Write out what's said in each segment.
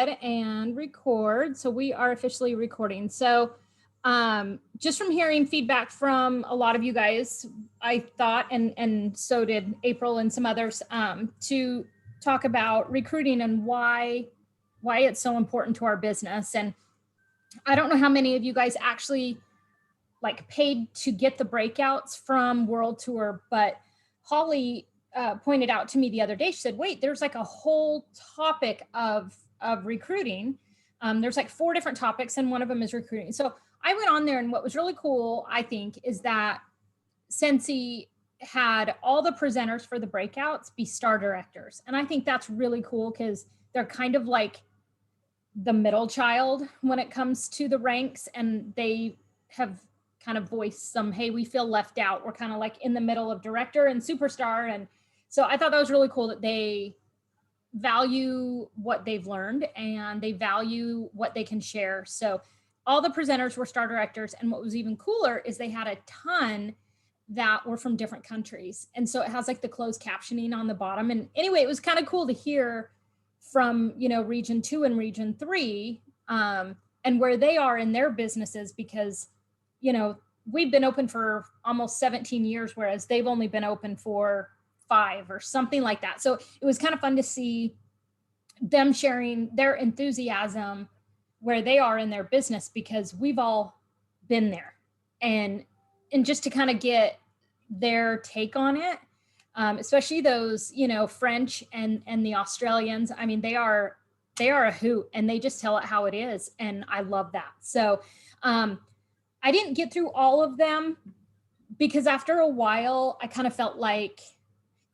ahead and record. So we are officially recording. So just from hearing feedback from a lot of you guys, I thought, and so did April and some others, to talk about recruiting and why it's so important to our business. And I don't know how many of you guys actually like paid to get the breakouts from World Tour, but Holly pointed out to me the other day, she said, wait, there's like a whole topic of recruiting. There's like 4 different topics and one of them is recruiting. So I went on there, and what was really cool, I think, is that Scentsy had all the presenters for the breakouts be star directors. And I think that's really cool because they're kind of like the middle child when it comes to the ranks, and they have kind of voiced some, hey, we feel left out. We're kind of like in the middle of director and superstar. And so I thought that was really cool that they value what they've learned and they value what they can share. So all the presenters were star directors. And what was even cooler is they had a ton that were from different countries. And so it has like the closed captioning on the bottom. And anyway, it was kind of cool to hear from, you know, region 2 and region 3, and where they are in their businesses, because, you know, we've been open for almost 17 years, whereas they've only been open for 5 or something like that. So it was kind of fun to see them sharing their enthusiasm where they are in their business, because we've all been there, and just to kind of get their take on it, especially those, you know, French and the Australians. I mean, they are a hoot, and they just tell it how it is. And I love that. So I didn't get through all of them, because after a while, I kind of felt like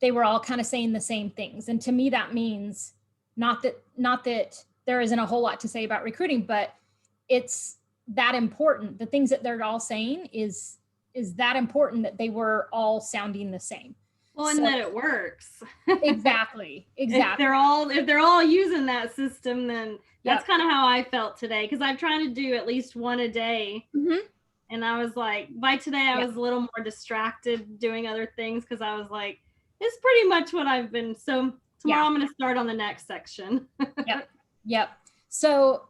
they were all kind of saying the same things. And to me, that means not that there isn't a whole lot to say about recruiting, but it's that important. The things that they're all saying is that important, that they were all sounding the same. Well, and that it works. Exactly. If they're all using that system, then that's kind of how I felt today, because I'm trying to do at least one a day. Mm-hmm. And I was like, by today, I was a little more distracted doing other things, because I was like, it's pretty much what I've been. So tomorrow I'm going to start on the next section. Yep. So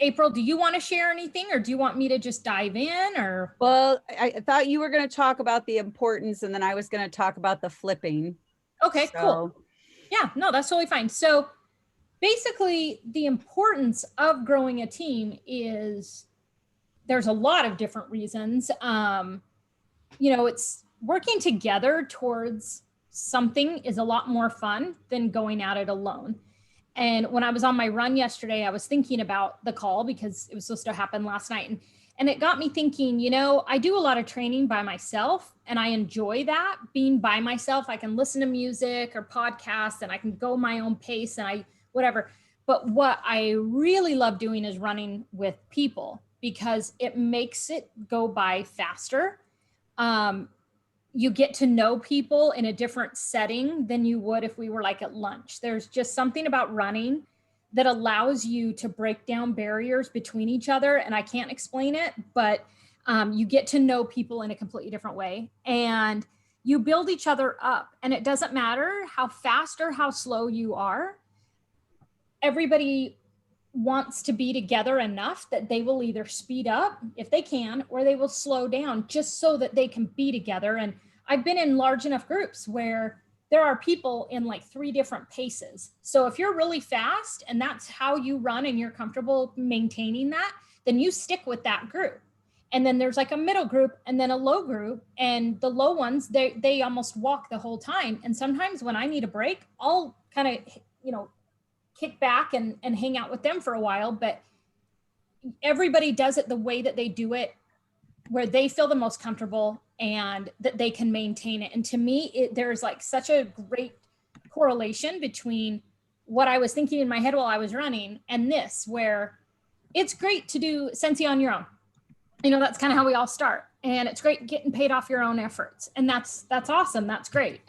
April, do you want to share anything, or do you want me to just dive in? Or well, I thought you were going to talk about the importance, and then I was going to talk about the flipping. Okay, cool. Yeah, no, that's totally fine. So basically, the importance of growing a team is, there's a lot of different reasons. You know, it's working together towards something is a lot more fun than going at it alone. And when I was on my run yesterday, I was thinking about the call, because it was supposed to happen last night. And it got me thinking, you know, I do a lot of training by myself, and I enjoy that, being by myself. I can listen to music or podcasts, and I can go my own pace, and whatever. But what I really love doing is running with people, because it makes it go by faster. You get to know people in a different setting than you would if we were like at lunch. There's just something about running that allows you to break down barriers between each other. And I can't explain it, but you get to know people in a completely different way, and you build each other up. And it doesn't matter how fast or how slow you are. Everybody wants to be together enough that they will either speed up if they can, or they will slow down just so that they can be together. And I've been in large enough groups where there are people in like 3 different paces. So if you're really fast and that's how you run and you're comfortable maintaining that, then you stick with that group. And then there's like a middle group and then a low group, and the low ones, they almost walk the whole time. And sometimes when I need a break, I'll kind of, you know, kick back and hang out with them for a while. But everybody does it the way that they do it, where they feel the most comfortable and that they can maintain it. And to me, there's like such a great correlation between what I was thinking in my head while I was running and this, where it's great to do Scentsy on your own. You know, that's kind of how we all start. And it's great getting paid off your own efforts. And that's awesome. That's great.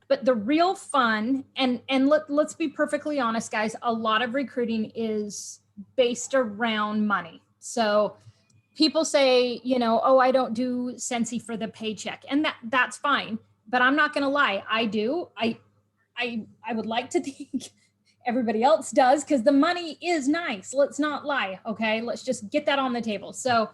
But the real fun, and let's be perfectly honest, guys, a lot of recruiting is based around money. So people say, you know, oh, I don't do Scentsy for the paycheck, and that's fine. But I'm not going to lie, I do. I would like to think everybody else does, because the money is nice. Let's not lie. Okay. Let's just get that on the table. So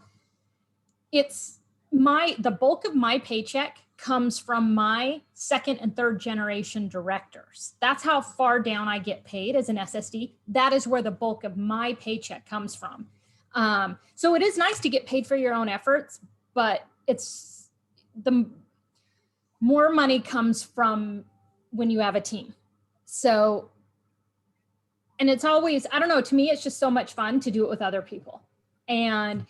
it's the bulk of my paycheck comes from my second and third generation directors. That's how far down I get paid as an SSD. That is where the bulk of my paycheck comes from. So it is nice to get paid for your own efforts, but it's the more money comes from when you have a team. So, and it's always, I don't know, to me, it's just so much fun to do it with other people and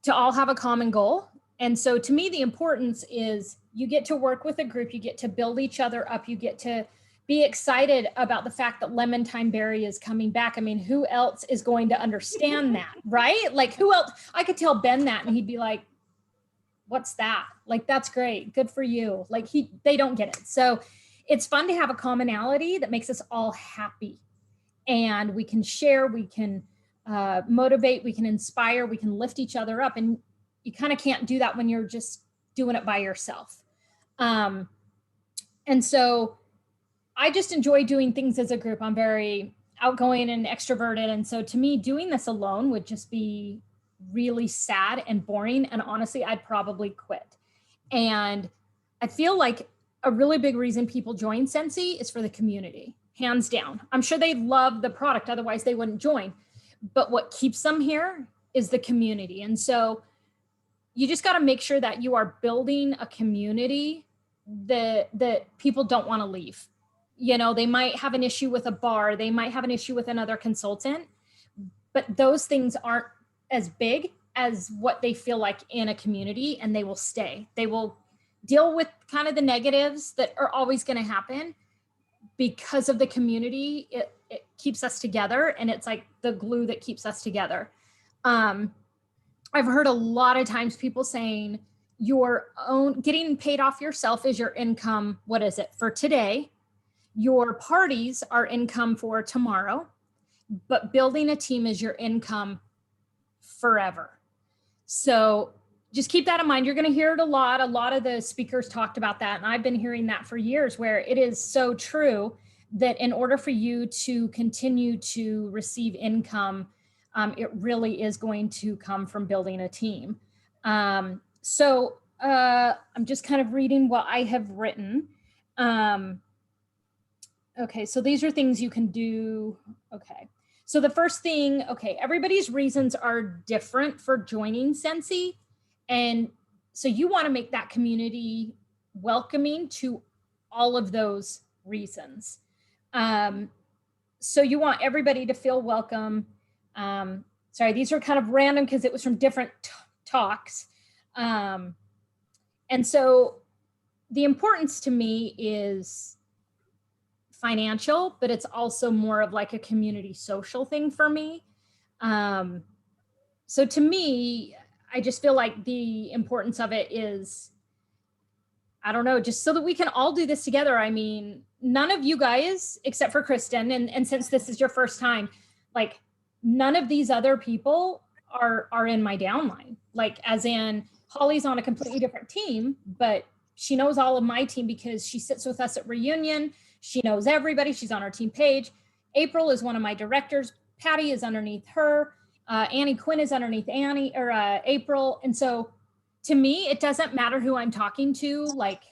to all have a common goal. And so to me, the importance is you get to work with a group, you get to build each other up, you get to be excited about the fact that Lemon Time Berry is coming back. I mean, who else is going to understand that, right? Like who else? I could tell Ben that and he'd be like, what's that? Like, that's great. Good for you. Like they don't get it. So it's fun to have a commonality that makes us all happy, and we can share, we can motivate, we can inspire, we can lift each other up. And you kind of can't do that when you're just doing it by yourself. And so I just enjoy doing things as a group. I'm very outgoing and extroverted. And so to me, doing this alone would just be really sad and boring. And honestly, I'd probably quit. And I feel like a really big reason people join Scentsy is for the community, hands down. I'm sure they love the product, otherwise they wouldn't join. But what keeps them here is the community. And so you just got to make sure that you are building a community that people don't want to leave. You know, they might have an issue with a bar, they might have an issue with another consultant, but those things aren't as big as what they feel like in a community, and they will stay. They will deal with kind of the negatives that are always going to happen because of the community. It keeps us together, and it's like the glue that keeps us together. I've heard a lot of times people saying your own getting paid off yourself is your income. What is it for today? Your parties are income for tomorrow, but building a team is your income forever. So just keep that in mind. You're going to hear it a lot. A lot of the speakers talked about that. And I've been hearing that for years, where it is so true that in order for you to continue to receive income, it really is going to come from building a team. So I'm just kind of reading what I have written. Okay, so these are things you can do. Okay, so the first thing, okay, everybody's reasons are different for joining Scentsy. And so you want to make that community welcoming to all of those reasons. So you want everybody to feel welcome. Sorry, these are kind of random because it was from different talks. And so the importance to me is financial, but it's also more of like a community social thing for me. So to me, I just feel like the importance of it is, I don't know, just so that we can all do this together. I mean, none of you guys, except for Kristen, and since this is your first time, like none of these other people are in my downline. Like as in Holly's on a completely different team, but she knows all of my team because she sits with us at reunion. She knows everybody. She's on our team page. April is one of my directors. Patty is underneath her. Annie Quinn is underneath Annie or April. And so to me, it doesn't matter who I'm talking to. Like,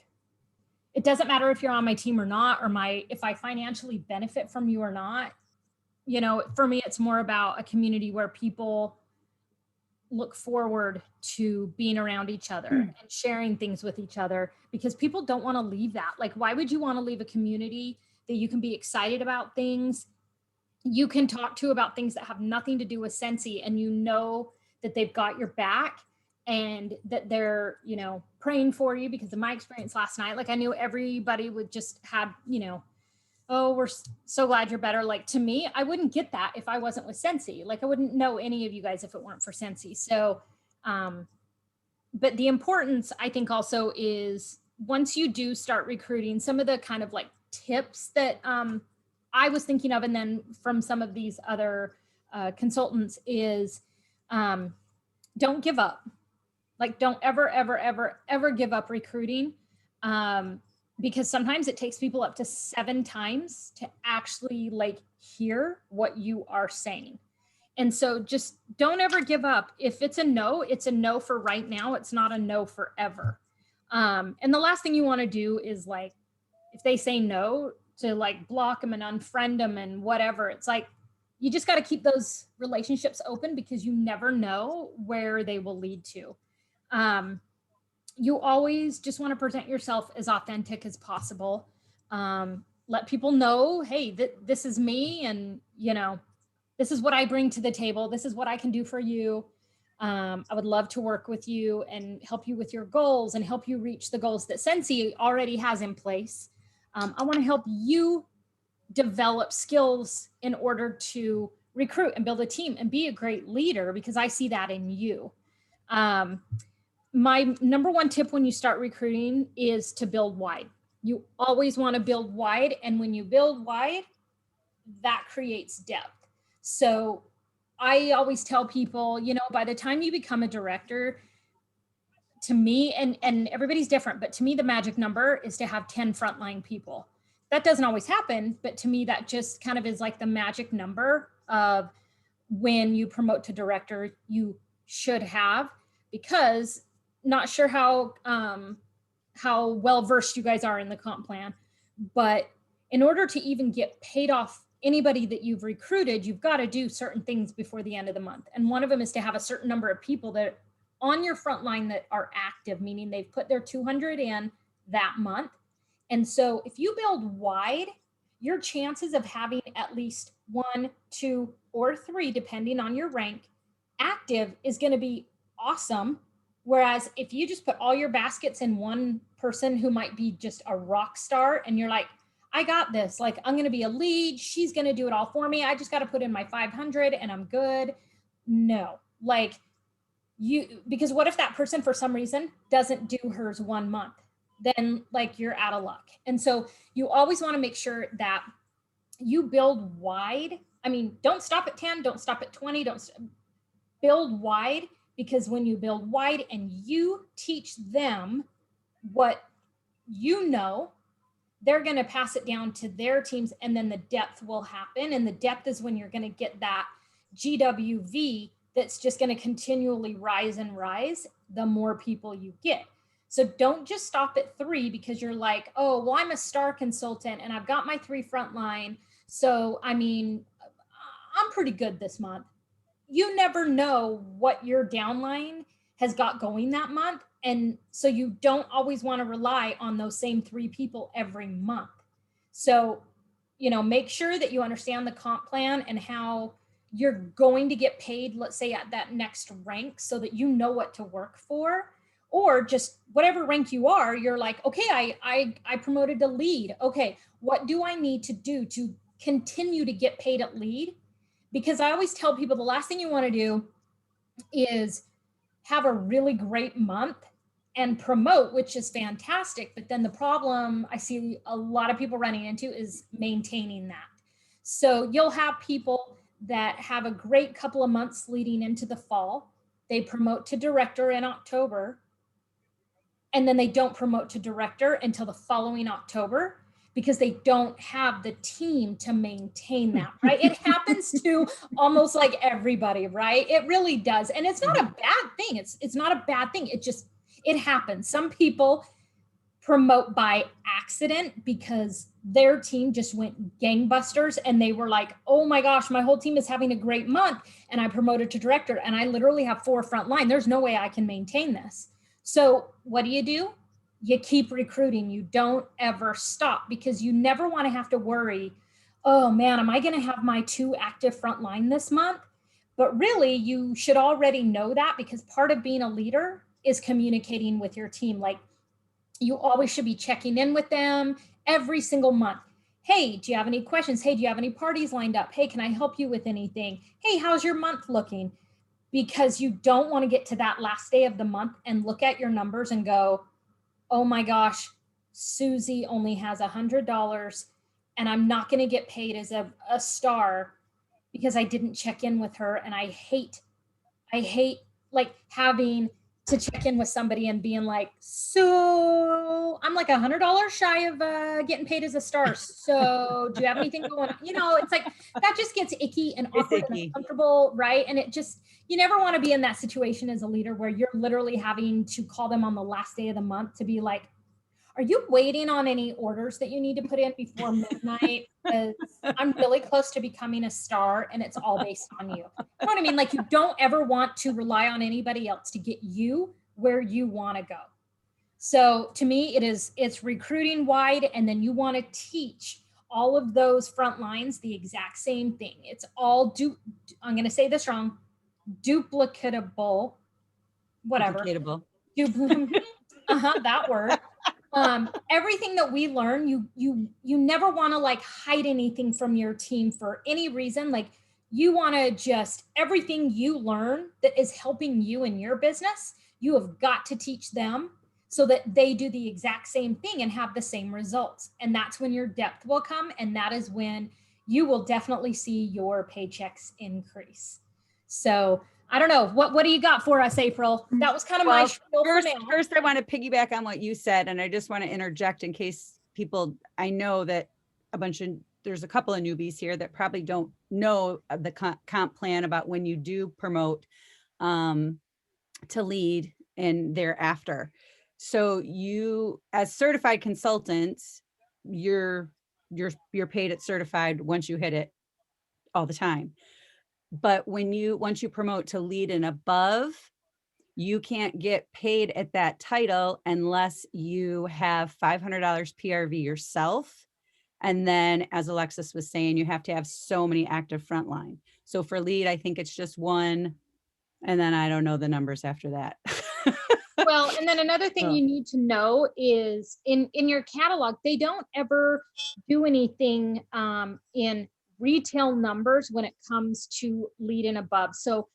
it doesn't matter if you're on my team or not, or if I financially benefit from you or not. You know, for me, it's more about a community where people look forward to being around each other and sharing things with each other, because people don't want to leave that. Like, why would you want to leave a community that you can be excited about things, you can talk to about things that have nothing to do with Scentsy, and you know that they've got your back and that they're, you know, praying for you? Because of my experience last night, like I knew everybody would just have, you know, oh, we're so glad you're better. Like to me, I wouldn't get that if I wasn't with Scentsy. Like I wouldn't know any of you guys if it weren't for Scentsy. So, but the importance, I think, also is once you do start recruiting, some of the kind of like tips that I was thinking of, and then from some of these other consultants, is don't give up. Like don't ever give up recruiting. because sometimes it takes people up to 7 times to actually like hear what you are saying. And so just don't ever give up. If it's a no, it's a no for right now. It's not a no forever. And the last thing you want to do is like, if they say no, to like block them and unfriend them and whatever. It's like, you just got to keep those relationships open because you never know where they will lead to. You always just want to present yourself as authentic as possible. Let people know, hey, this is me, and you know, this is what I bring to the table. This is what I can do for you. I would love to work with you and help you with your goals and help you reach the goals that Scentsy already has in place. I want to help you develop skills in order to recruit and build a team and be a great leader, because I see that in you. My number one tip when you start recruiting is to build wide. You always want to build wide. And when you build wide, that creates depth. So I always tell people, you know, by the time you become a director, to me, and everybody's different, but to me, the magic number is to have 10 frontline people. That doesn't always happen, but to me, that just kind of is like the magic number of when you promote to director, you should have, because not sure how well versed you guys are in the comp plan, but in order to even get paid off anybody that you've recruited, you've got to do certain things before the end of the month. And one of them is to have a certain number of people that on your front line that are active, meaning they've put their 200 in that month. And so if you build wide, your chances of having at least 1, 2, or 3, depending on your rank, active is going to be awesome. Whereas if you just put all your baskets in one person who might be just a rock star and you're like, I got this, like I'm going to be a lead, she's going to do it all for me, I just got to put in my 500 and I'm good. No, like because what if that person for some reason doesn't do hers 1 month? Then like you're out of luck. And so you always want to make sure that you build wide. I mean, don't stop at 10, don't stop at 20, build wide, because when you build wide and you teach them what you know, they're going to pass it down to their teams, and then the depth will happen. And the depth is when you're going to get that GWV that's just going to continually rise and rise the more people you get. So don't just stop at 3 because you're like, oh, well, I'm a star consultant and I've got my 3 frontline. So, I mean, I'm pretty good this month. You never know what your downline has got going that month. And so you don't always want to rely on those same 3 people every month. So, you know, make sure that you understand the comp plan and how you're going to get paid, let's say at that next rank, so that you know what to work for. Or just whatever rank you are, you're like, okay, I promoted to lead. Okay, what do I need to do to continue to get paid at lead? Because I always tell people the last thing you want to do is have a really great month and promote, which is fantastic. But then the problem I see a lot of people running into is maintaining that. So you'll have people that have a great couple of months leading into the fall. They promote to director in October, and then they don't promote to director until the following October because they don't have the team to maintain that, right? It happens to almost like everybody, right? It really does. And it's not a bad thing. It's not a bad thing. It happens. Some people promote by accident because their team just went gangbusters and they were like, oh my gosh, my whole team is having a great month and I promoted to director and I literally have 4 frontline. There's no way I can maintain this. So what do? You keep recruiting. You don't ever stop, because you never want to have to worry, oh man, am I going to have my 2 active frontline this month? But really, you should already know that, because part of being a leader is communicating with your team. Like, you always should be checking in with them every single month. Hey, do you have any questions? Hey, do you have any parties lined up? Hey, can I help you with anything? Hey, how's your month looking? Because you don't want to get to that last day of the month and look at your numbers and go, oh my gosh, Susie only has $100 and I'm not going to get paid as a star because I didn't check in with her. And I hate like having to check in with somebody and being like, so I'm like $100 shy of getting paid as a star. So do you have anything going on? You know, it's like, that just gets icky and awkward and uncomfortable, right? And it just, you never want to be in that situation as a leader where you're literally having to call them on the last day of the month to be like, are you waiting on any orders that you need to put in before midnight? Because I'm really close to becoming a star and it's all based on you. You know what I mean? Like, you don't ever want to rely on anybody else to get you where you want to go. So to me, it's recruiting wide, and then you want to teach all of those front lines the exact same thing. It's all I'm going to say this wrong, duplicatable, whatever. Duplicatable. That word. Everything that we learn, you never want to like hide anything from your team for any reason. Like, you want to just, everything you learn that is helping you in your business, you have got to teach them so that they do the exact same thing and have the same results. And that's when your depth will come. And that is when you will definitely see your paychecks increase. So I don't know. What do you got for us, April? That was kind of my spiel for now. First, I want to piggyback on what you said, and I just want to interject in case people, I know that there's a couple of newbies here that probably don't know the comp plan about when you do promote to lead and thereafter. So you, as certified consultants, you're paid at certified once you hit it all the time. But once you promote to lead and above, you can't get paid at that title unless you have $500 PRV yourself. And then, as Alexis was saying, you have to have so many active frontline. So for lead, I think it's just one. And then I don't know the numbers after that. Well, and then another thing you need to know is in your catalog, they don't ever do anything in retail numbers when it comes to lead and above. So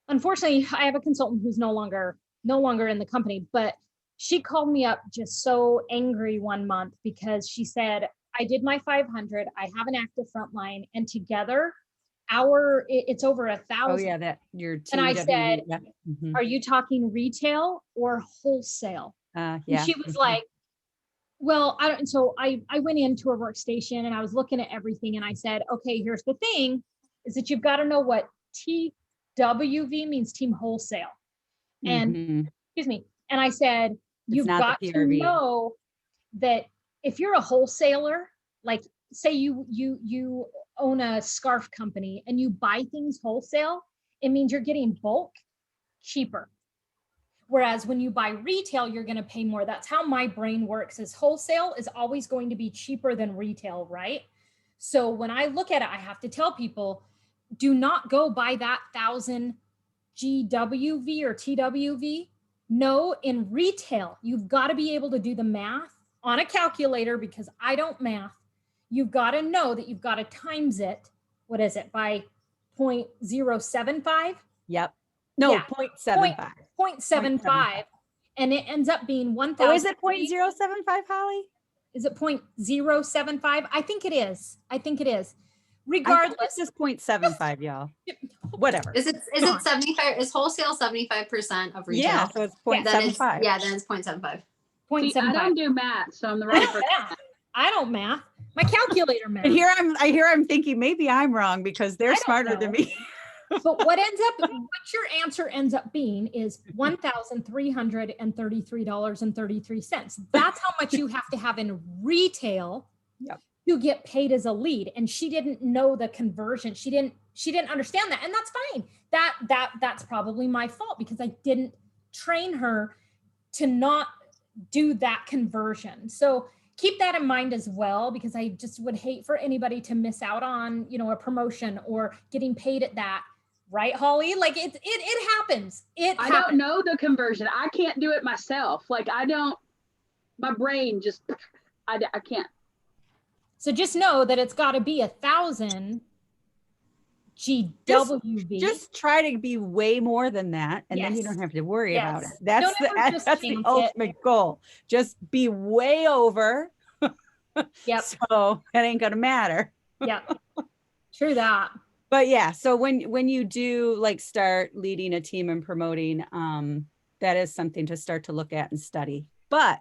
unfortunately, I have a consultant who's no longer in the company, but she called me up just so angry one month because she said, I did my 500, I have an active frontline, and together it's over 1,000. Oh yeah, that your team. And I said, are you talking retail or wholesale? Yeah. And she was like, well, so I went into her workstation and I was looking at everything and I said, okay, here's the thing, is that you've got to know what TWV means, team wholesale. And excuse me. And I said, you've got to know that if you're a wholesaler, like say you own a scarf company and you buy things wholesale, it means you're getting bulk cheaper. Whereas when you buy retail, you're going to pay more. That's how my brain works, is wholesale is always going to be cheaper than retail, right? So when I look at it, I have to tell people, do not go buy that 1,000 GWV or TWV. No, in retail, you've got to be able to do the math on a calculator, because I don't math. You've got to know that you've got to times it. What is it? By 0.075? Yep. No, yeah. 0.75. 0.75. And it ends up being 1,000. Oh, is it 0.075, Holly? Is it 0.075? I think it is. Regardless, it's 0.75, y'all. Whatever. Is it 75? Is wholesale 75% of retail? Yeah, so it's 0.75. Yeah, then it's 0.75. I don't do math, so I'm the wrong person. I don't math. My calculator math. And here I'm thinking maybe I'm wrong because they're smarter than me. But what your answer ends up being is $1,333.33. That's how much you have to have in retail to get paid as a lead. And she didn't know the conversion. She didn't understand that. And that's fine. That's probably my fault because I didn't train her to not do that conversion. So keep that in mind as well, because I just would hate for anybody to miss out on, a promotion or getting paid at that. Right, Holly? Like it happens. I don't know the conversion. I can't do it myself. Like my brain just, I can't. So just know that it's got to be 1,000 GWV. Just try to be way more than that, and then you don't have to worry about it. That's the ultimate goal. Just be way over. Yep. So it ain't gonna matter. Yep. True that. But yeah, so when you do like start leading a team and promoting, that is something to start to look at and study. But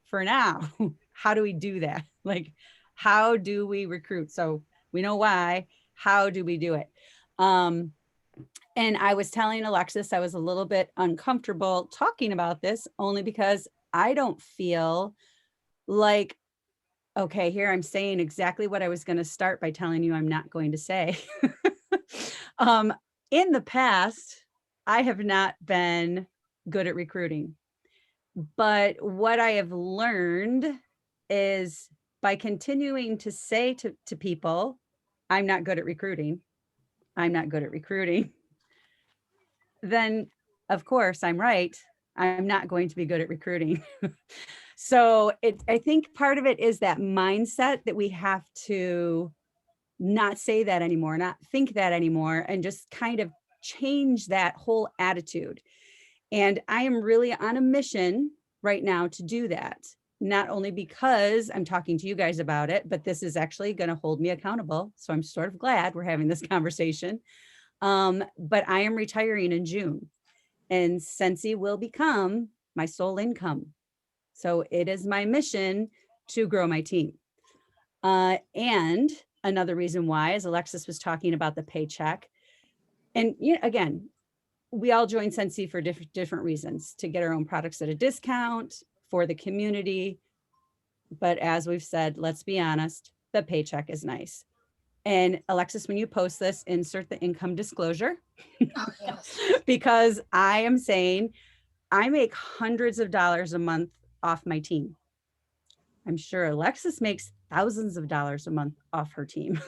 for now, how do we do that? Like, how do we recruit? So we know why, how do we do it? And I was telling Alexis, I was a little bit uncomfortable talking about this only because I don't feel like, okay, here I'm saying exactly what I was going to start by telling you I'm not going to say. In the past, I have not been good at recruiting. But what I have learned is by continuing to say to people, I'm not good at recruiting, I'm not good at recruiting, then of course I'm right. I'm not going to be good at recruiting. So I think part of it is that mindset that we have to not say that anymore, not think that anymore, and just kind of change that whole attitude. And I am really on a mission right now to do that, not only because I'm talking to you guys about it, but this is actually going to hold me accountable. So I'm sort of glad we're having this conversation. But I am retiring in June, and Scentsy will become my sole income. So it is my mission to grow my team. And another reason why, as Alexis was talking about the paycheck, and again, we all join Scentsy for different reasons, to get our own products at a discount, for the community. But as we've said, let's be honest, the paycheck is nice. And Alexis, when you post this, insert the income disclosure. Oh, yes. Because I am saying I make hundreds of dollars a month off my team. I'm sure Alexis makes thousands of dollars a month off her team.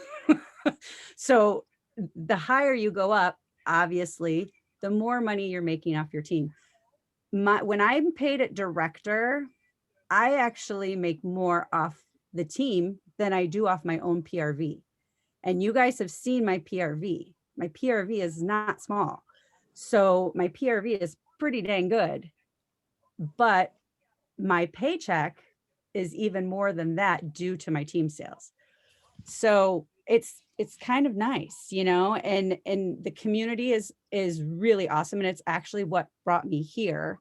So the higher you go up, obviously, the more money you're making off your team. When I'm paid at director, I actually make more off the team than I do off my own PRV. And you guys have seen my PRV. My PRV is not small. So my PRV is pretty dang good. But my paycheck is even more than that due to my team sales. So it's kind of nice, and the community is really awesome. And it's actually what brought me here.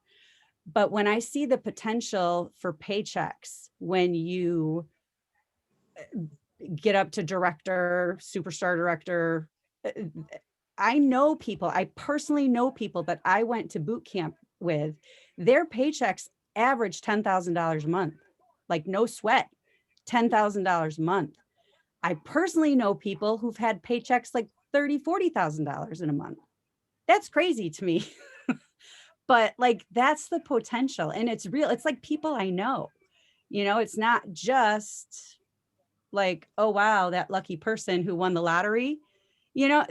But when I see the potential for paychecks, when you get up to director, superstar director, I personally know people that I went to boot camp with, their paychecks average $10,000 a month, like no sweat, $10,000 a month. I personally know people who've had paychecks like $30,000, $40,000 in a month. That's crazy to me. But like, that's the potential, and it's real. It's like people I know, it's not just like, oh, wow, that lucky person who won the lottery.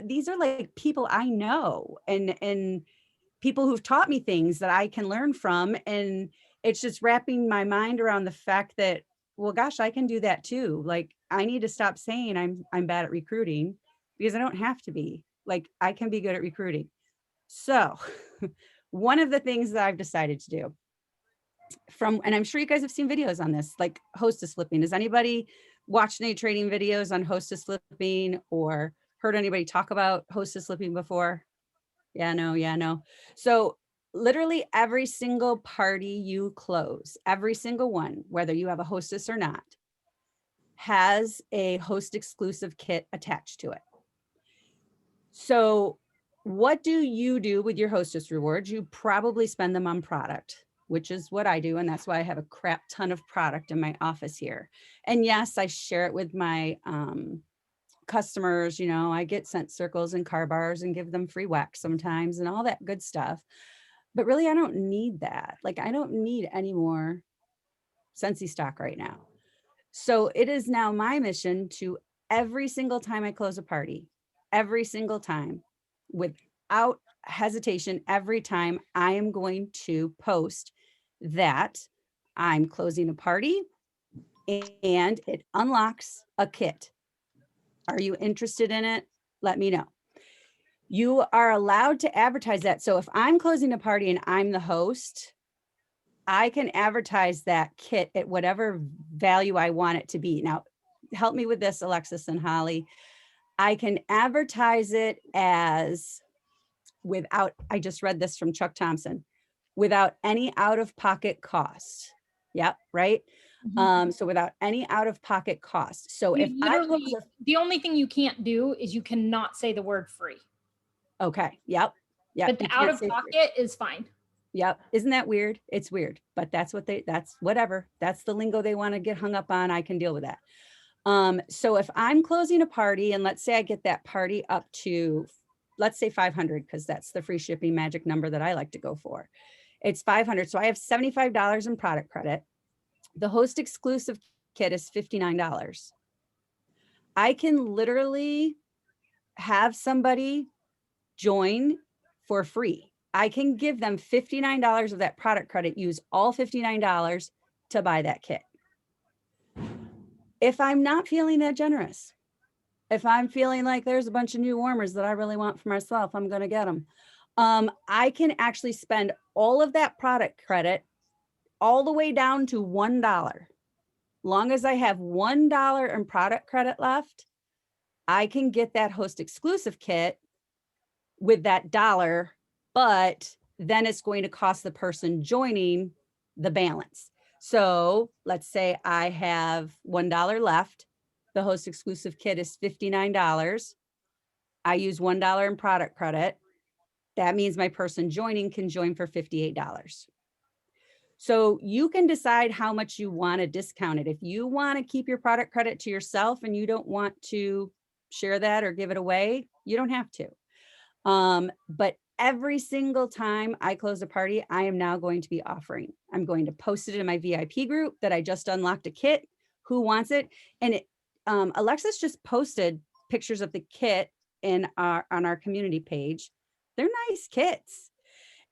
These are like people I know, and people who've taught me things that I can learn from. And it's just wrapping my mind around the fact that, well, gosh, I can do that too. Like, I need to stop saying I'm bad at recruiting, because I don't have to be. Like, I can be good at recruiting. So one of the things that I've decided to do and I'm sure you guys have seen videos on this, like hostess flipping. Has anybody watched any training videos on hostess flipping or heard anybody talk about hostess flipping before? Yeah, no. So literally every single party you close, every single one, whether you have a hostess or not, has a host exclusive kit attached to it. So what do you do with your hostess rewards? You probably spend them on product, which is what I do. And that's why I have a crap ton of product in my office here. And yes, I share it with my customers. I get scent circles and car bars and give them free wax sometimes and all that good stuff. But really, I don't need that. Like, I don't need any more Scentsy stock right now. So it is now my mission to, every single time I close a party, every single time, without hesitation, every time, I am going to post that I'm closing a party and it unlocks a kit. Are you interested in it? Let me know. You are allowed to advertise that. So if I'm closing a party and I'm the host, I can advertise that kit at whatever value I want it to be. Now, help me with this, Alexis and Holly. I can advertise it as I just read this from Chuck Thompson, without any out-of-pocket cost. Yep, right? Mhm. So without any out-of-pocket cost. So You if I literally, close the only thing you can't do is you cannot say the word free, okay, yep, yep, but the you out can't of say free. pocket is fine. Yep. Isn't that weird? It's weird, but that's what that's whatever. That's the lingo they want to get hung up on. I can deal with that. So if I'm closing a party and let's say I get that party up to, let's say 500, because that's the free shipping magic number that I like to go for. It's 500. So I have $75 in product credit. The host exclusive kit is $59. I can literally have somebody join for free. I can give them $59 of that product credit, use all $59 to buy that kit. If I'm not feeling that generous, if I'm feeling like there's a bunch of new warmers that I really want for myself, I'm going to get them. I can actually spend all of that product credit all the way down to $1. Long as I have $1 in product credit left, I can get that host exclusive kit with that dollar, but then it's going to cost the person joining the balance. So let's say I have $1 left. The host exclusive kit is $59. I use $1 in product credit. That means my person joining can join for $58. So you can decide how much you want to discount it. If you want to keep your product credit to yourself and you don't want to share that or give it away, you don't have to. But every single time I close a party, I am now going to be offering. I'm going to post it in my VIP group that I just unlocked a kit. Who wants it? And it, Alexis just posted pictures of the kit on our community page. They're nice kits.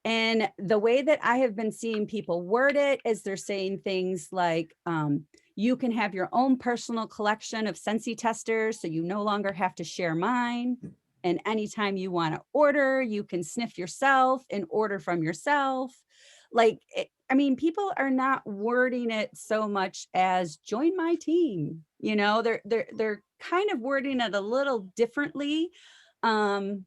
And the way that I have been seeing people word it is they're saying things like, you can have your own personal collection of Scentsy testers, so you no longer have to share mine. And anytime you want to order, you can sniff yourself and order from yourself. Like, I mean, people are not wording it so much as join my team. You know, they're kind of wording it a little differently. And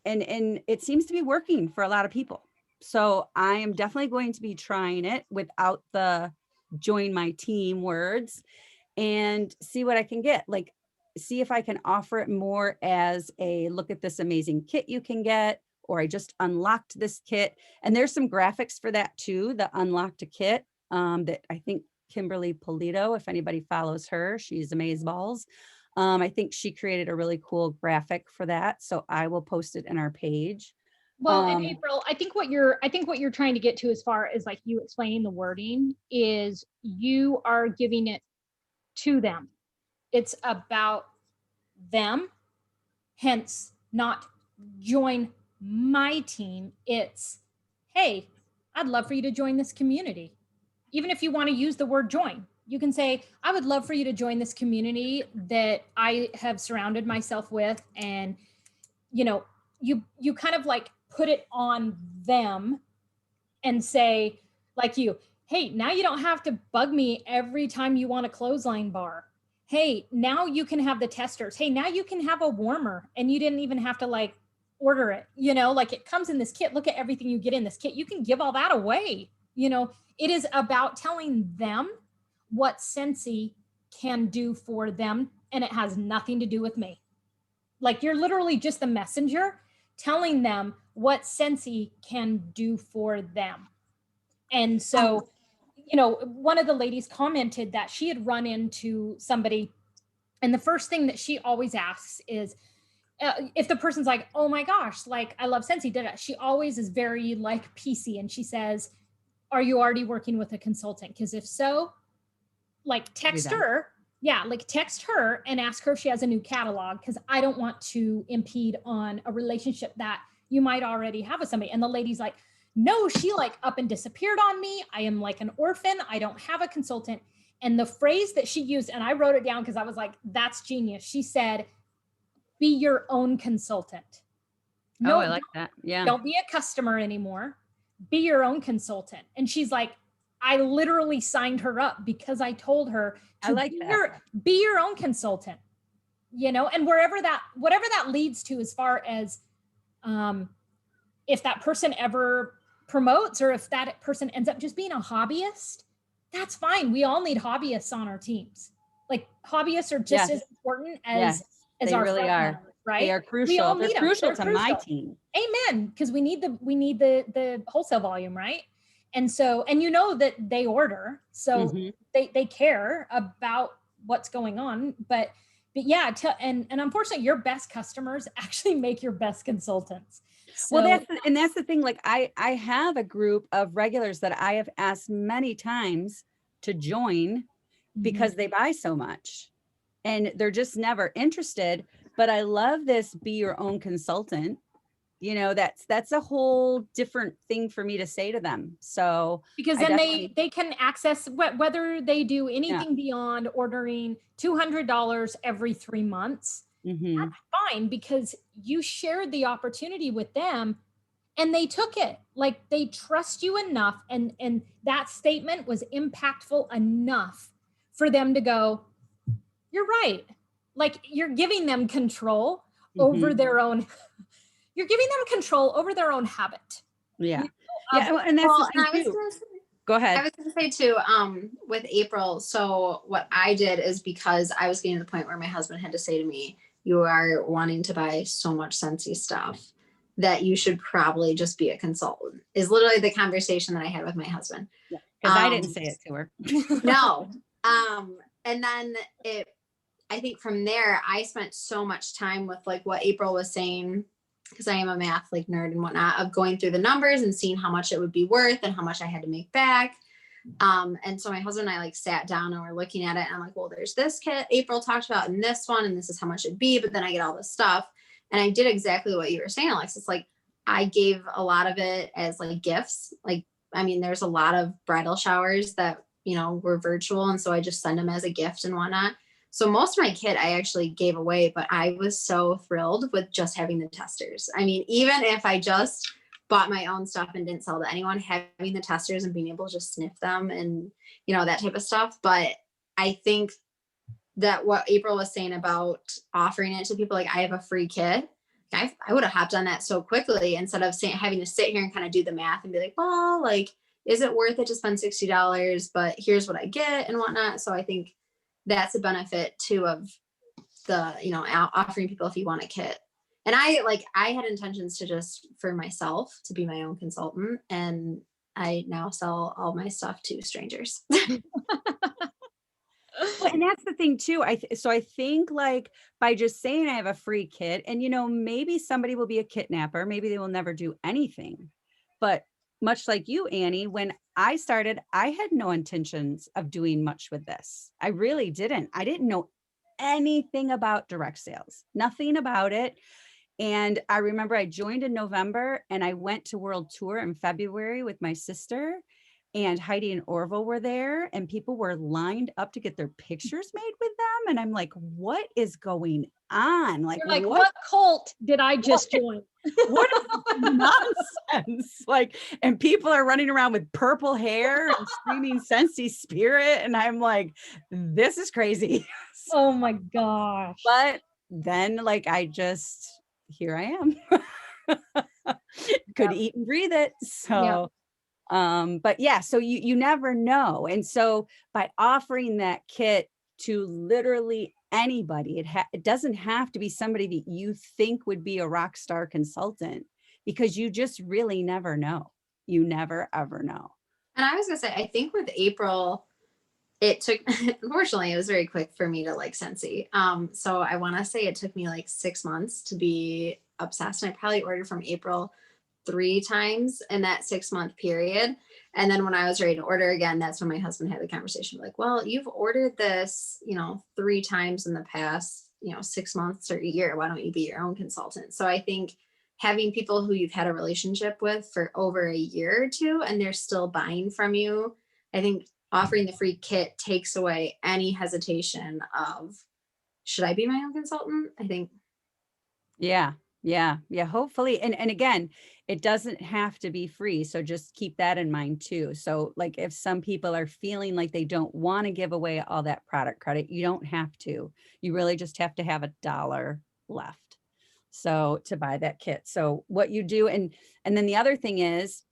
it seems to be working for a lot of people. So I am definitely going to be trying it without the join my team words and see what I can get. Like, see if I can offer it more as a look at this amazing kit you can get, or I just unlocked this kit. And there's some graphics for that too, the unlocked a kit that I think Kimberly Polito, if anybody follows her, she's amazeballs. I think she created a really cool graphic for that. So I will post it in our page. Well, and April, I think what you're trying to get to as far as like you explaining the wording is you are giving it to them. It's about them, hence not join my team. It's, hey, I'd love for you to join this community. Even if you want to use the word join, you can say, I would love for you to join this community that I have surrounded myself with. And, you know, you kind of like put it on them and say, like you, hey, now you don't have to bug me every time you want a clothesline bar. Hey, now you can have the testers. Hey, now you can have a warmer and you didn't even have to like order it. You know, like it comes in this kit. Look at everything you get in this kit. You can give all that away. You know, it is about telling them what Scentsy can do for them. And it has nothing to do with me. Like you're literally just the messenger telling them what Scentsy can do for them. And so, you know, one of the ladies commented that she had run into somebody, and the first thing that she always asks is, if the person's like, oh my gosh, like I love Scentsy, she always is very like PC, and she says, are you already working with a consultant? Because if so, like text her. Yeah, like text her and ask her if she has a new catalog, because I don't want to impede on a relationship that you might already have with somebody. And the lady's like, no, she like up and disappeared on me. I am like an orphan. I don't have a consultant. And the phrase that she used, and I wrote it down because I was like, that's genius. She said, be your own consultant. No, I like that. Yeah. Don't be a customer anymore. Be your own consultant. And she's like, I literally signed her up because I told her to be your own consultant, you know, and whatever that leads to, as far as if that person ever promotes or if that person ends up just being a hobbyist, that's fine. We all need hobbyists on our teams. Like hobbyists are just as important Yes, as they our really front are. runners, right? They are We all crucial. They're need 'em. crucial They're to my crucial. team. Amen. Because we need the wholesale volume, right? And so, and you know that they order, so Mhm. they care about what's going on. But yeah, and unfortunately, your best customers actually make your best consultants. So, Well, that's the thing. Like I have a group of regulars that I have asked many times to join because they buy so much and they're just never interested. But I love this be your own consultant. You know, that's a whole different thing for me to say to them. So because I then definitely- they can access whether they do Yeah. anything beyond ordering $200 every 3 months. Mhm. That's fine because you shared the opportunity with them and they took it. Like they trust you enough and that statement was impactful enough for them to go, you're right. Like you're giving them control over Mhm. their own you're giving them control over their own habit. Yeah. You Yeah. And that's Well, the and I thing was too. gonna say, Go I ahead. was gonna say too, with April, so what I did is because I was getting to the point where my husband had to say to me, you are wanting to buy so much Scentsy stuff that you should probably just be a consultant, is literally the conversation that I had with my husband. Because I didn't say it to her. No. And then I think from there, I spent so much time with like what April was saying, because I am a math like nerd and whatnot, of going through the numbers and seeing how much it would be worth and how much I had to make back. And so my husband and I like sat down and we're looking at it and I'm like, well, there's this kit April talked about and this one, and this is how much it'd be. But then I get all this stuff. And I did exactly what you were saying, Alex. It's like, I gave a lot of it as like gifts. Like, I mean, there's a lot of bridal showers that, you know, were virtual. And so I just send them as a gift and whatnot. So most of my kit I actually gave away, but I was so thrilled with just having the testers. I mean, even if I just bought my own stuff and didn't sell to anyone, having the testers and being able to just sniff them and, you know, that type of stuff. But I think that what April was saying about offering it to people, like I have a free kit. I would have hopped on that so quickly instead of having to sit here and kind of do the math and be like, well, like, is it worth it to spend $60? But here's what I get and whatnot. So I think that's a benefit too of the, you know, offering people if you want a kit. And I had intentions to just for myself to be my own consultant, and I now sell all my stuff to strangers. Well, and that's the thing too. So I think like by just saying I have a free kit, and you know, maybe somebody will be a kidnapper, maybe they will never do anything. But much like you, Annie, when I started, I had no intentions of doing much with this. I really didn't. I didn't know anything about direct sales, nothing about it. And I remember I joined in November and I went to World Tour in February with my sister, and Heidi and Orville were there and people were lined up to get their pictures made with them. And I'm like, what is going on? Like, You're like, what cult did I just join? What is this nonsense? Like, and people are running around with purple hair and screaming Scentsy Spirit. And I'm like, this is crazy. Oh my gosh. But then like, here I am. Could eat and breathe it. So, but yeah, so you never know. And so by offering that kit to literally anybody, it doesn't have to be somebody that you think would be a rock star consultant, because you just really never know. You never ever know. And I was gonna say, I think with April, it took, unfortunately, it was very quick for me to like Scentsy. So I want to say it took me like 6 months to be obsessed. And I probably ordered from April 3 times in that 6-month period. And then when I was ready to order again, that's when my husband had the conversation like, well, you've ordered this, you know, 3 times in the past, you know, 6 months or a year. Why don't you be your own consultant? So I think having people who you've had a relationship with for over a year or 2, and they're still buying from you, I think offering the free kit takes away any hesitation of, should I be my own consultant? I think. Yeah. Hopefully. And again, it doesn't have to be free. So just keep that in mind too. So like if some people are feeling like they don't want to give away all that product credit, you don't have to. You really just have to have $1 left. So to buy that kit. So what you do, and then the other thing is,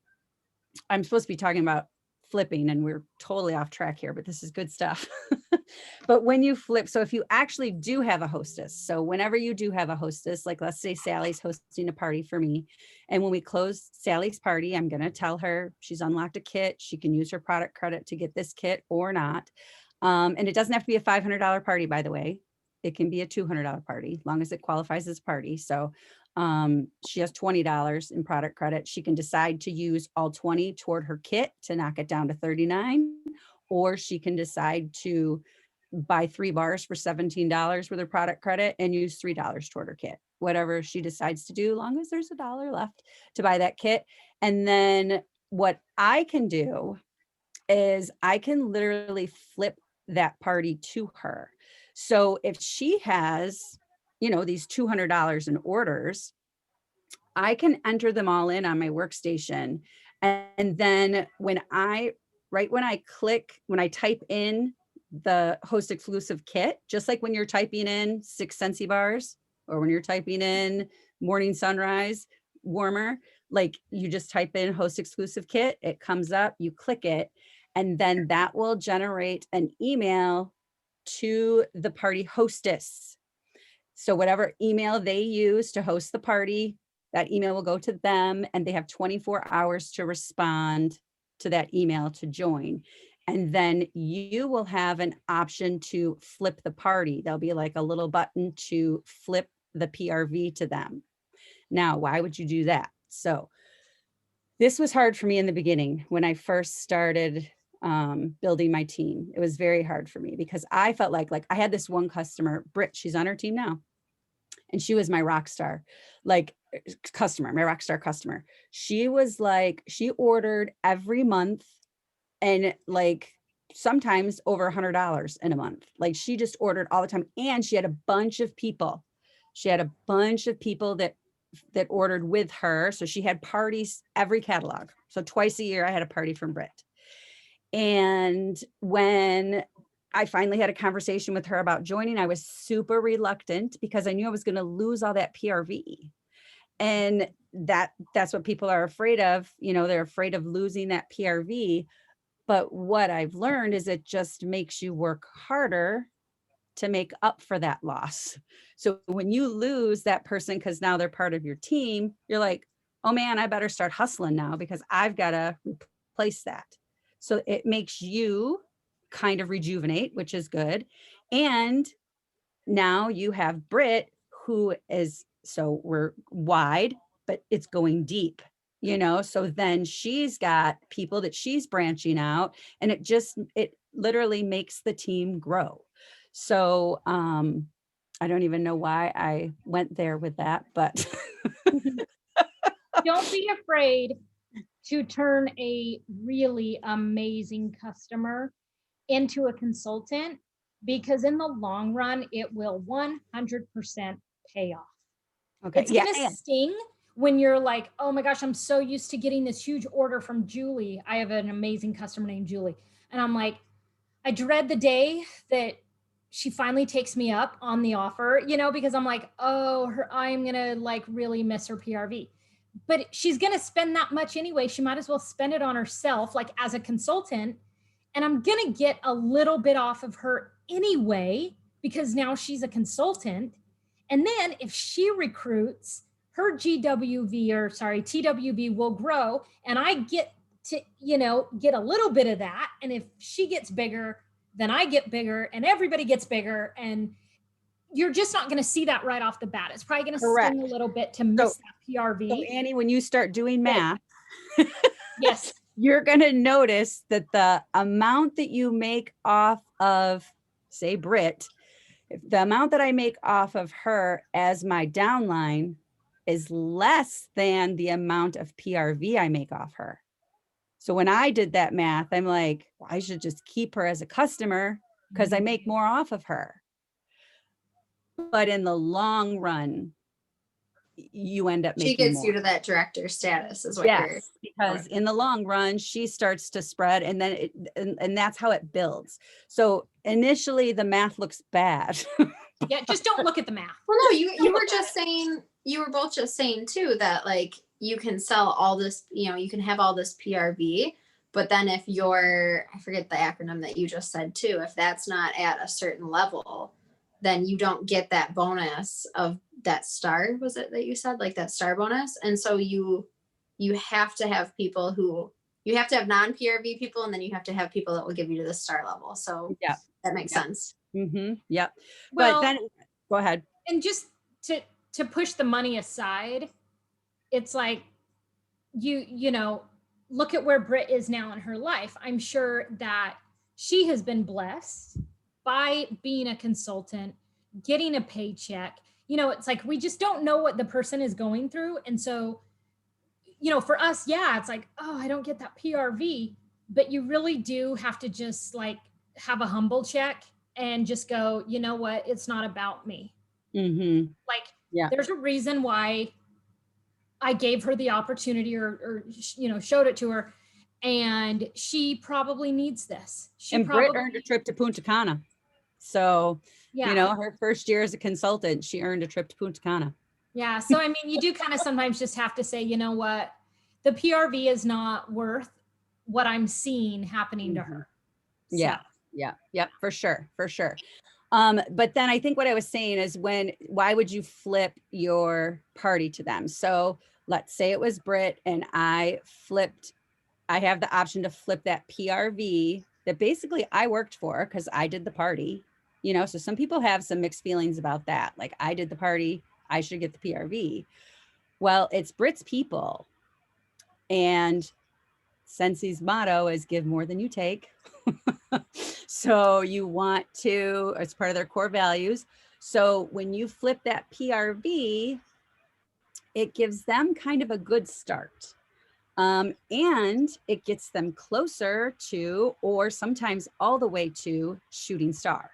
I'm supposed to be talking about flipping and we're totally off track here, but this is good stuff. But when you flip, so if you actually do have a hostess, so whenever you do have a hostess, like let's say Sally's hosting a party for me, and when we close Sally's party, I'm going to tell her she's unlocked a kit. She can use her product credit to get this kit or not. And it doesn't have to be a $500 party, by the way. It can be a $200 party, as long as it qualifies as a party. So she has $20 in product credit. She can decide to use all 20 toward her kit to knock it down to 39, or she can decide to buy 3 bars for $17 with her product credit and use $3 toward her kit, whatever she decides to do, long as there's $1 left to buy that kit. And then what I can do is I can literally flip that party to her. So if she has, these $200 in orders, I can enter them all in on my workstation. And then when I type in the host exclusive kit, just like when you're typing in 6 Scentsy bars or when you're typing in morning sunrise warmer, like you just type in host exclusive kit, it comes up, you click it, and then that will generate an email to the party hostess. So whatever email they use to host the party, that email will go to them, and they have 24 hours to respond to that email to join. And then you will have an option to flip the party. There'll be like a little button to flip the PRV to them. Now, why would you do that? So this was hard for me in the beginning when I first started building my team. It was very hard for me because I felt like I had this one customer, Britt, she's on her team now. And she was my rock star, customer, my rock star customer. She was she ordered every month and sometimes over $100 in a month. She just ordered all the time. And she had a bunch of people. That ordered with her. So she had parties every catalog. So twice a year I had a party from Britt. And when I finally had a conversation with her about joining, I was super reluctant because I knew I was going to lose all that PRV. And that's what people are afraid of. They're afraid of losing that PRV. But what I've learned is it just makes you work harder to make up for that loss. So when you lose that person, because now they're part of your team, you're like, oh man, I better start hustling now because I've got to replace that. So it makes you kind of rejuvenate, which is good. And now you have Britt, who is, so we're wide, but it's going deep, so then she's got people that she's branching out, and it literally makes the team grow. So I don't even know why I went there with that, but don't be afraid to turn a really amazing customer into a consultant, because in the long run, it will 100% pay off. Okay. It's gonna sting when you're like, oh my gosh, I'm so used to getting this huge order from Julie. I have an amazing customer named Julie. And I'm like, I dread the day that she finally takes me up on the offer, because I'm like, oh, I'm gonna really miss her PRV. But she's gonna spend that much anyway. She might as well spend it on herself, as a consultant. And I'm gonna get a little bit off of her anyway, because now she's a consultant. And then if she recruits, her TWV will grow, and I get to, get a little bit of that. And if she gets bigger, then I get bigger, and everybody gets bigger. And you're just not going to see that right off the bat. It's probably going to sting a little bit to miss that PRV. So Annie, when you start doing math, yes, you're going to notice that the amount that you make off of, say, Britt, the amount that I make off of her as my downline is less than the amount of PRV I make off her. So when I did that math, I'm like, well, I should just keep her as a customer because I make more off of her. But in the long run, you end up making she gets more. You to that director status is what you're. Because in the long run, she starts to spread, and then and that's how it builds. So initially the math looks bad. Yeah, just don't look at the math. Well, no, you were just saying, you were both just saying too, that you can sell all this, you can have all this PRV, but then if I forget the acronym that you just said too, if that's not at a certain level, then you don't get that bonus of that star, was it that you said, like that star bonus? And so you have to have people you have to have non-PRV people, and then you have to have people that will give you to the star level. So Yeah. that makes sense. Mm-hmm. Yep. Well, But then go ahead. and just to push the money aside, it's like you know, look at where Britt is now in her life. I'm sure that she has been blessed by being a consultant, getting a paycheck. It's like we just don't know what the person is going through. And so, for us, yeah, it's like, oh, I don't get that PRV, but you really do have to just like have a humble check and just go, you know what? It's not about me. Mm-hmm. Like, Yeah. there's a reason why I gave her the opportunity or showed it to her, and she probably needs this. And Britt earned a trip to Punta Cana. So, yeah. her first year as a consultant, she earned a trip to Punta Cana. Yeah. So, I mean, you do kind of sometimes just have to say, you know what, the PRV is not worth what I'm seeing happening to her. Yeah. Yeah. Yep. For sure. For sure. But then I think what I was saying is why would you flip your party to them? So let's say it was Britt and I have the option to flip that PRV that basically I worked for because I did the party, so some people have some mixed feelings about that. Like, I did the party, I should get the PRV. Well, it's Britt's people. And Scentsi's motto is give more than you take. So you want to, it's part of their core values. So when you flip that PRV, it gives them kind of a good start. And it gets them closer to, or sometimes all the way to, shooting star.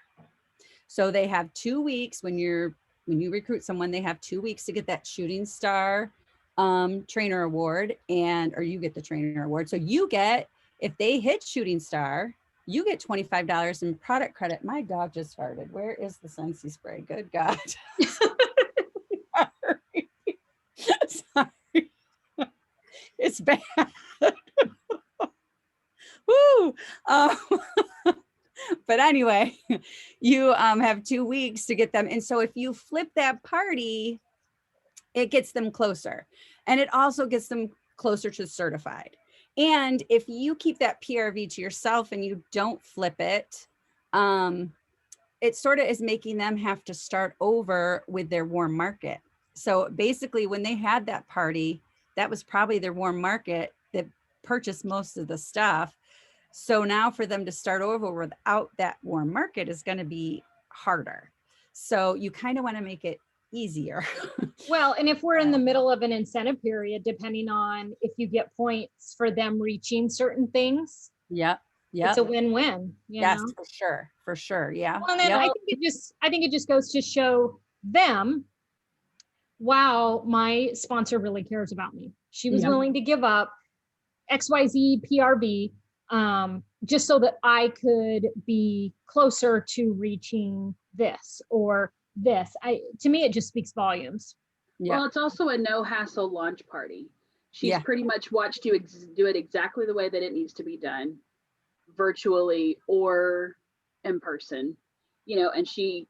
So they have 2 weeks when you recruit someone, they have 2 weeks to get that shooting star trainer award, or you get the trainer award. So you get, if they hit shooting star, you get $25 in product credit. My dog just farted. Where is the Scentsy spray? Good God. Sorry. It's bad. Woo. But anyway, you have 2 weeks to get them. And so if you flip that party, it gets them closer, and it also gets them closer to certified. And if you keep that PRV to yourself and you don't flip it, it sort of is making them have to start over with their warm market. So basically, when they had that party, that was probably their warm market that purchased most of the stuff. So now for them to start over without that warm market is going to be harder. So you kind of want to make it easier. Well, and if we're in the middle of an incentive period, depending on if you get points for them reaching certain things, Yep. it's a win-win. Yes, know? for sure. Yeah. Well, and then I think it just goes to show them, wow, my sponsor really cares about me. She was willing to give up XYZ PRV just so that I could be closer to reaching this or this. To me, it just speaks volumes. Yeah. Well, it's also a no hassle launch party. She's pretty much watched you do it exactly the way that it needs to be done, virtually or in person, and she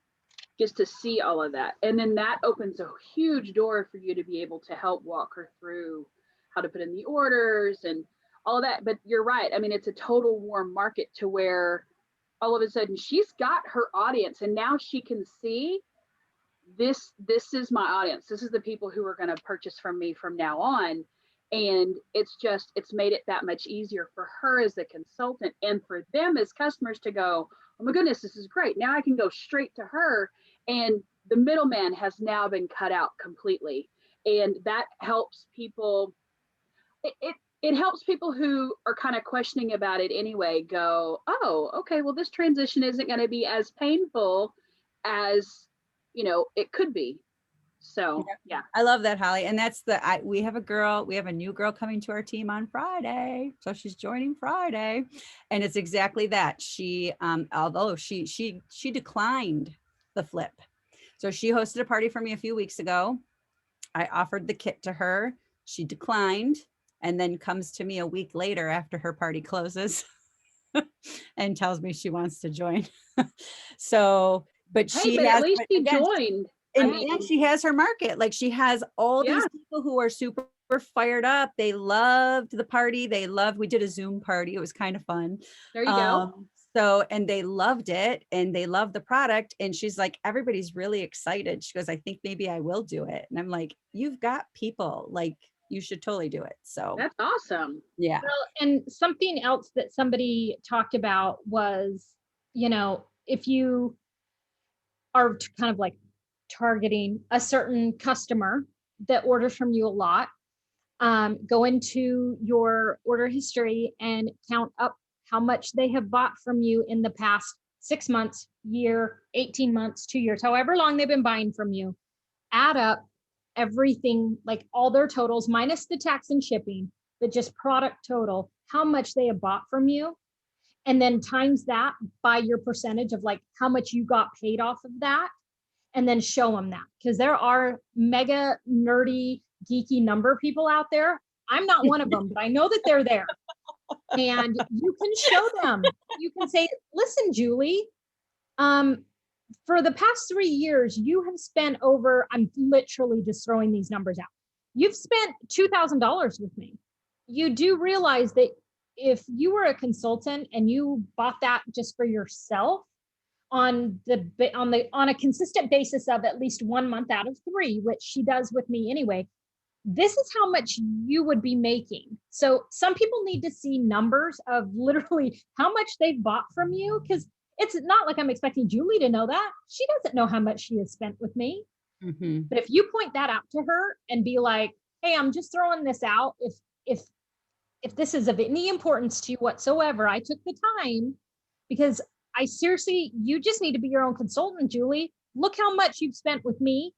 gets to see all of that. And then that opens a huge door for you to be able to help walk her through how to put in the orders and all that. But you're right. I mean, it's a total warm market to where all of a sudden she's got her audience, and now she can see this is my audience. This is the people who are going to purchase from me from now on. And it's made it that much easier for her as a consultant and for them as customers to go, oh my goodness, this is great. Now I can go straight to her. And the middleman has now been cut out completely. And that helps people. It helps people who are kind of questioning about it anyway go, oh, okay, well, this transition isn't going to be as painful as it could be. So yeah, I love that, Holly. And that's we have a new girl coming to our team on Friday. So she's joining Friday, and it's exactly that. She, although she declined the flip. So she hosted a party for me a few weeks ago. I offered the kit to her. She declined and then comes to me a week later after her party closes and tells me she wants to join. So, but Hey, she but has, at least but she again, joined. and, I mean, and she has her market. Like she has all Yeah. these people who are super fired up. They loved the party. We did a Zoom party. It was kind of fun. there you go. So, and they loved it and they loved the product. And she's like, everybody's really excited. She goes, I think maybe I will do it. And I'm like, you've got people, like you should totally do it. So That's awesome. yeah. Well, and something else that somebody talked about was, you know, if you are kind of like targeting a certain customer that orders from you a lot, go into your order history and count up how much they have bought from you in the past 6 months, year, 18 months, 2 years, however long they've been buying from you. Add up everything, like all their totals minus the tax and shipping, but just product total, how much they have bought from you. And then times that by your percentage of like how much you got paid off of that. And then show them that, because there are mega nerdy, geeky number people out there. I'm not one of them, but I know that they're there. And you can show them. You can say, listen, Julie, for the past 3 years, you have spent over, I'm literally just throwing these numbers out. You've spent $2,000 with me. You do realize that if you were a consultant and you bought that just for yourself, on a consistent basis of at least 1 month out of 3, which she does with me anyway, this is how much you would be making. So some people need to see numbers of literally how much they've bought from you, because it's not like I'm expecting Julie to know that. She doesn't know how much she has spent with me. Mm-hmm. But if you point that out to her and be like, hey, I'm just throwing this out. If this is of any importance to you whatsoever, I took the time because I seriously, you just need to be your own consultant, Julie. Look how much you've spent with me.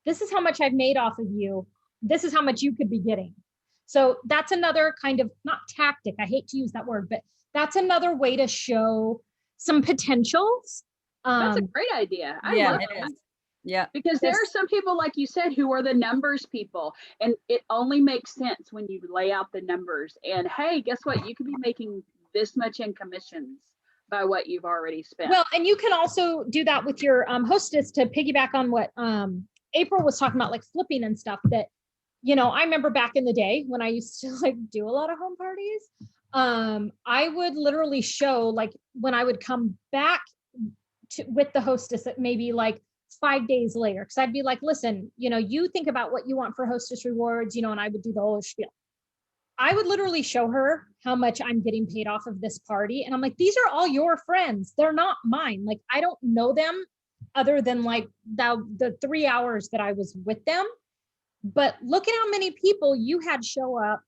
This is how much I've made off of you. This is how much you could be getting. So that's another kind of, not tactic, I hate to use that word, but that's another way to show some potentials. That's a great idea. I Yeah, love it that. is. Yeah. Because there are some people, like you said, who are the numbers people. And it only makes sense when you lay out the numbers. And hey, guess what? You could be making this much in commissions by what you've already spent. Well, and you can also do that with your hostess, to piggyback on what April was talking about, like flipping and stuff. That, you know, I remember back in the day when I used to like do a lot of home parties. I would literally show, like when I would come back with the hostess at maybe like 5 days later, because I'd be like, listen, you know, you think about what you want for hostess rewards, you know, and I would do the whole spiel. I would literally show her how much I'm getting paid off of this party. And I'm like, these are all your friends. They're not mine. Like, I don't know them other than like the 3 hours that I was with them. But look at how many people you had show up.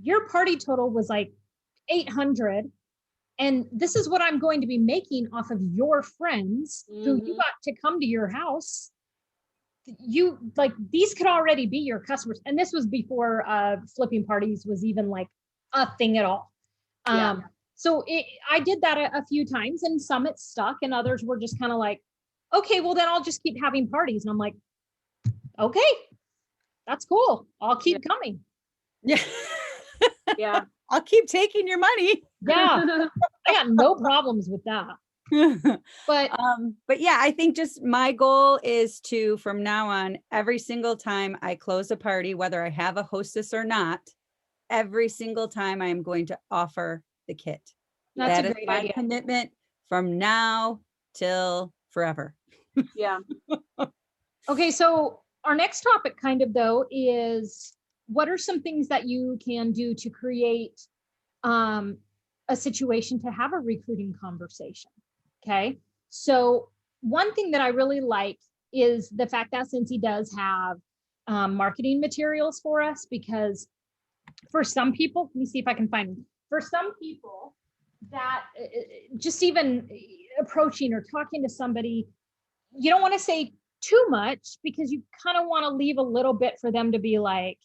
Your party total was like 800. And this is what I'm going to be making off of your friends who you got to come to your house. You like, these could already be your customers. And this was before flipping parties was even like a thing at all. So I did that a few times, and some it stuck and others were just kind of like, okay, well then I'll just keep having parties. And I'm like, okay, that's cool. I'll keep coming. Yeah. Yeah. I'll keep taking your money. Yeah. I got no problems with that. But yeah, I think just my goal is to, from now on, every single time I close a party, whether I have a hostess or not, every single time I am going to offer the kit. That's That a is great my idea. commitment from now till forever. Yeah. Okay, so our next topic kind of though is, what are some things that you can do to create a situation to have a recruiting conversation? Okay, so one thing that I really like is the fact that Scentsy does have marketing materials for us, because for some people, let me see if I can find them. For some people that just even approaching or talking to somebody, you don't want to say too much, because you kind of want to leave a little bit for them to be like,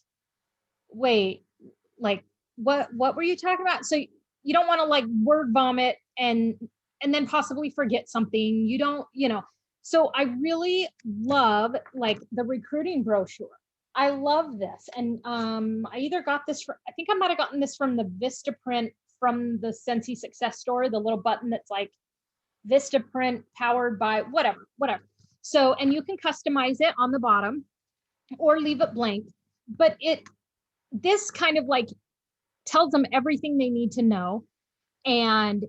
wait, like what were you talking about? So you don't want to like word vomit and then possibly forget something. You don't, you know. So I really love like the recruiting brochure. I love this. And I either got this I think I might have gotten this from the Vistaprint from the Scentsy Success Store, the little button that's like Vistaprint powered by whatever. So, and you can customize it on the bottom or leave it blank, but this kind of like tells them everything they need to know. And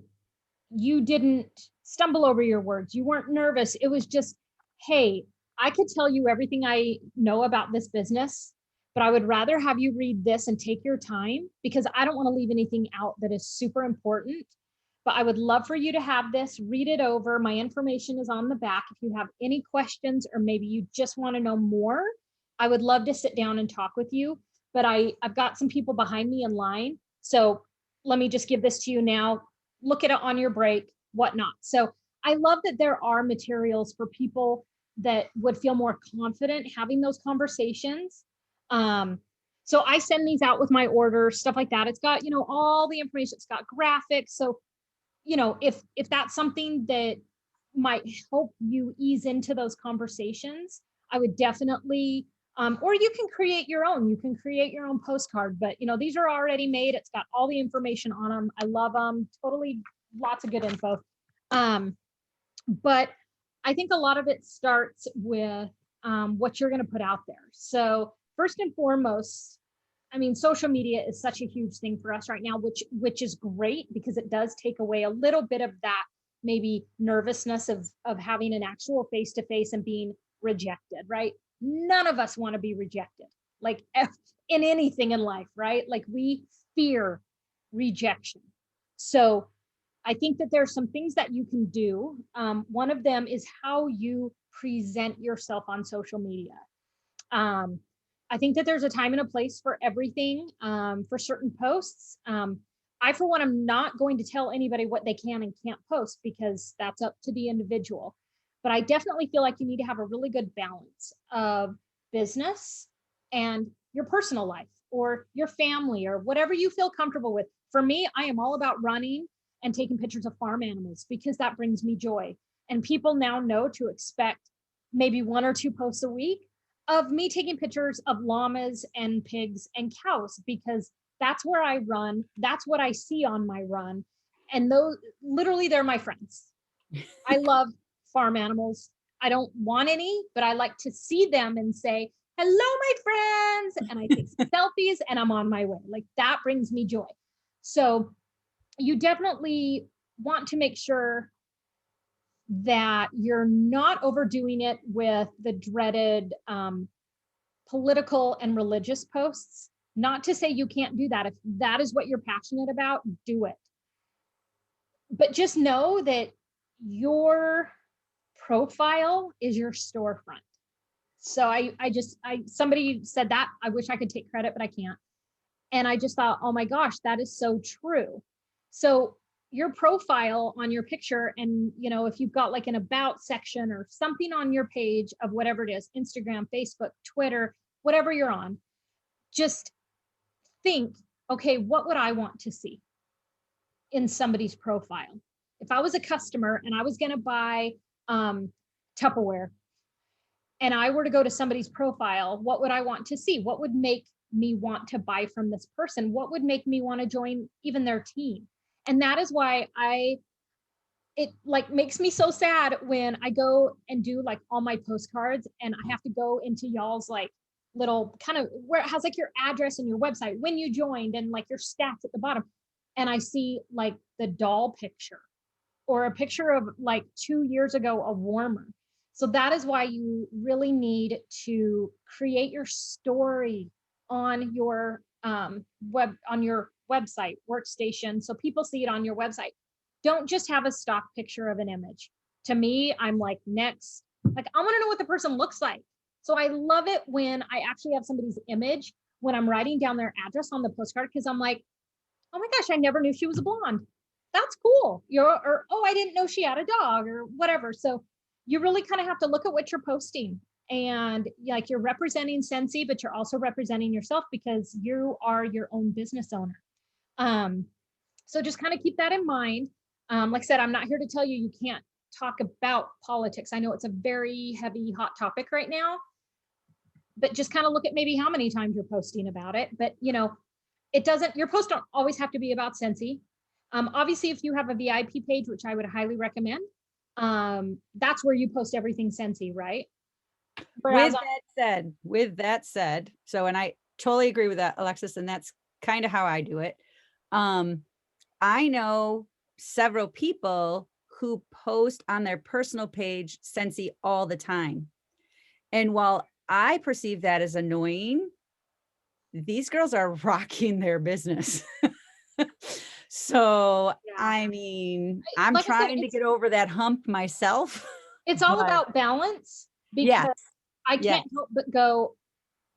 you didn't stumble over your words. You weren't nervous. It was just, hey, I could tell you everything I know about this business, but I would rather have you read this and take your time because I don't want to leave anything out that is super important. But I would love for you to have this, read it over. My information is on the back. If you have any questions or maybe you just want to know more, I would love to sit down and talk with you. But I've got some people behind me in line. So let me just give this to you now. Look at it on your break, whatnot. So I love that there are materials for people that would feel more confident having those conversations. So I send these out with my order, stuff like that. It's got, all the information. It's got graphics. So, if that's something that might help you ease into those conversations, I would definitely, or you can create your own. You can create your own postcard, but these are already made. It's got all the information on them. I love them. Totally, lots of good info. But I think a lot of it starts with what you're going to put out there. So first and foremost, I mean, social media is such a huge thing for us right now, which is great because it does take away a little bit of that maybe nervousness of having an actual face-to-face and being rejected, right? None of us want to be rejected, like in anything in life, right? Like we fear rejection. So I think that there's some things that you can do. One of them is how you present yourself on social media. I think that there's a time and a place for everything, for certain posts. I, for one, am not going to tell anybody what they can and can't post because that's up to the individual. But I definitely feel like you need to have a really good balance of business and your personal life or your family or whatever you feel comfortable with. For me, I am all about running and taking pictures of farm animals because that brings me joy. And people now know to expect maybe 1 or 2 posts a week of me taking pictures of llamas and pigs and cows because that's where I run. That's what I see on my run. And those, literally, they're my friends. I love farm animals. I don't want any, but I like to see them and say, hello, my friends. And I take selfies and I'm on my way. Like that brings me joy. So you definitely want to make sure that you're not overdoing it with the dreaded political and religious posts. Not to say you can't do that. If that is what you're passionate about, do it. But just know that your profile is your storefront. So somebody said that. I wish I could take credit, but I can't. And I just thought, oh my gosh, that is so true. So your profile on your picture, and if you've got like an about section or something on your page of whatever it is, Instagram, Facebook, Twitter, whatever you're on, just think, okay, what would I want to see in somebody's profile? If I was a customer and I was going to buy Tupperware and I were to go to somebody's profile, what would I want to see? What would make me want to buy from this person? What would make me want to join even their team? And that is why it like makes me so sad when I go and do like all my postcards and I have to go into y'all's like little kind of where it has like your address and your website, when you joined and like your stats at the bottom. And I see like the doll picture or a picture of like 2 years ago, a warmer. So that is why you really need to create your story on your website, workstation, so people see it on your website. Don't just have a stock picture of an image. To me, I'm like, next, like I want to know what the person looks like. So I love it when I actually have somebody's image when I'm writing down their address on the postcard, because I'm like, oh my gosh, I never knew she was a blonde. That's cool. Oh, I didn't know she had a dog or whatever. So you really kind of have to look at what you're posting. And like you're representing Scentsy, but you're also representing yourself because you are your own business owner. So just kind of keep that in mind. Like I said, I'm not here to tell you you can't talk about politics. I know it's a very heavy, hot topic right now, but just kind of look at maybe how many times you're posting about it. But it doesn't, your posts don't always have to be about Scentsy. Obviously, if you have a VIP page, which I would highly recommend, that's where you post everything Scentsy, right? With that said, so, and I totally agree with that, Alexis, and that's kind of how I do it. I know several people who post on their personal page Scentsy all the time. And while I perceive that as annoying, these girls are rocking their business. So, I mean, I'm like trying to get over that hump myself. It's all about balance, because I can't help but go,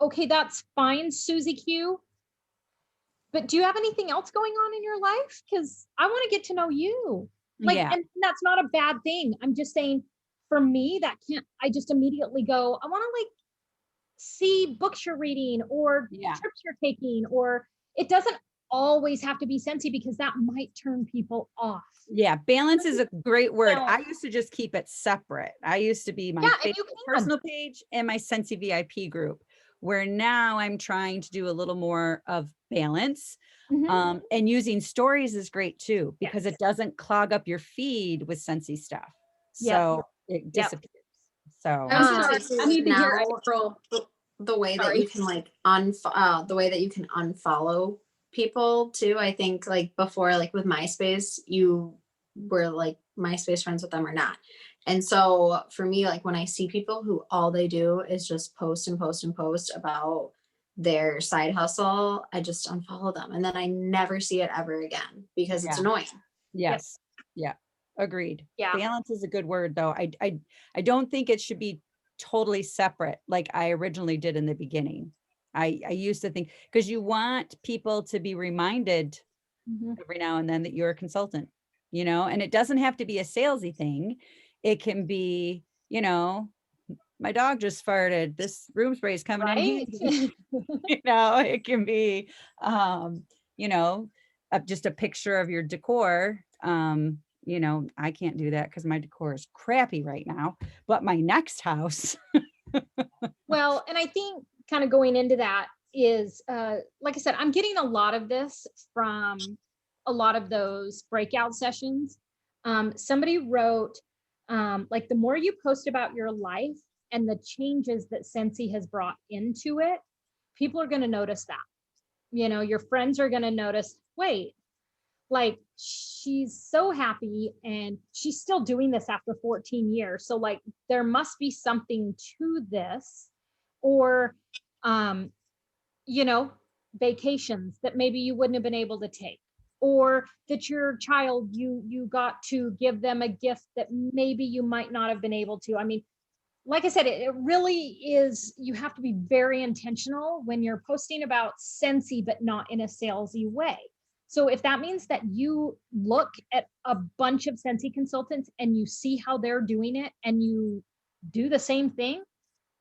okay, that's fine, Susie Q. But do you have anything else going on in your life? Because I want to get to know you. And that's not a bad thing. I'm just saying, for me, I just immediately go, I want to see books you're reading or trips you're taking, or it doesn't always have to be Scentsy, because that might turn people off. Yeah, balance is a great word. I used to just keep it separate. I used to be my personal page and my Scentsy VIP group, where now I'm trying to do a little more of balance. And using stories is great too, because it doesn't clog up your feed with Scentsy stuff. So it disappears. So I need to hear April. The way that you can the way that you can unfollow people too. I think before, with MySpace, you were MySpace friends with them or not. And so for me, when I see people who all they do is just post and post and post about their side hustle, I just unfollow them. And then I never see it ever again, because it's annoying. Yes. Yeah. Agreed. Yeah. Balance is a good word though. I don't think it should be totally separate like I originally did in the beginning. I used to think, because you want people to be reminded every now and then that you're a consultant, and it doesn't have to be a salesy thing. It can be, my dog just farted, this room spray is coming in. It can be, just a picture of your decor. I can't do that because my decor is crappy right now, but my next house. Well, and I think kind of going into that is, like I said, I'm getting a lot of this from a lot of those breakout sessions. Somebody wrote, the more you post about your life and the changes that Scentsy has brought into it, people are going to notice that. Your friends are going to notice, wait, she's so happy and she's still doing this after 14 years. So there must be something to this, or, vacations that maybe you wouldn't have been able to take, or that your child, you got to give them a gift that maybe you might not have been able to. I mean, like I said, it really is, you have to be very intentional when you're posting about Scentsy, but not in a salesy way. So if that means that you look at a bunch of Scentsy consultants and you see how they're doing it and you do the same thing,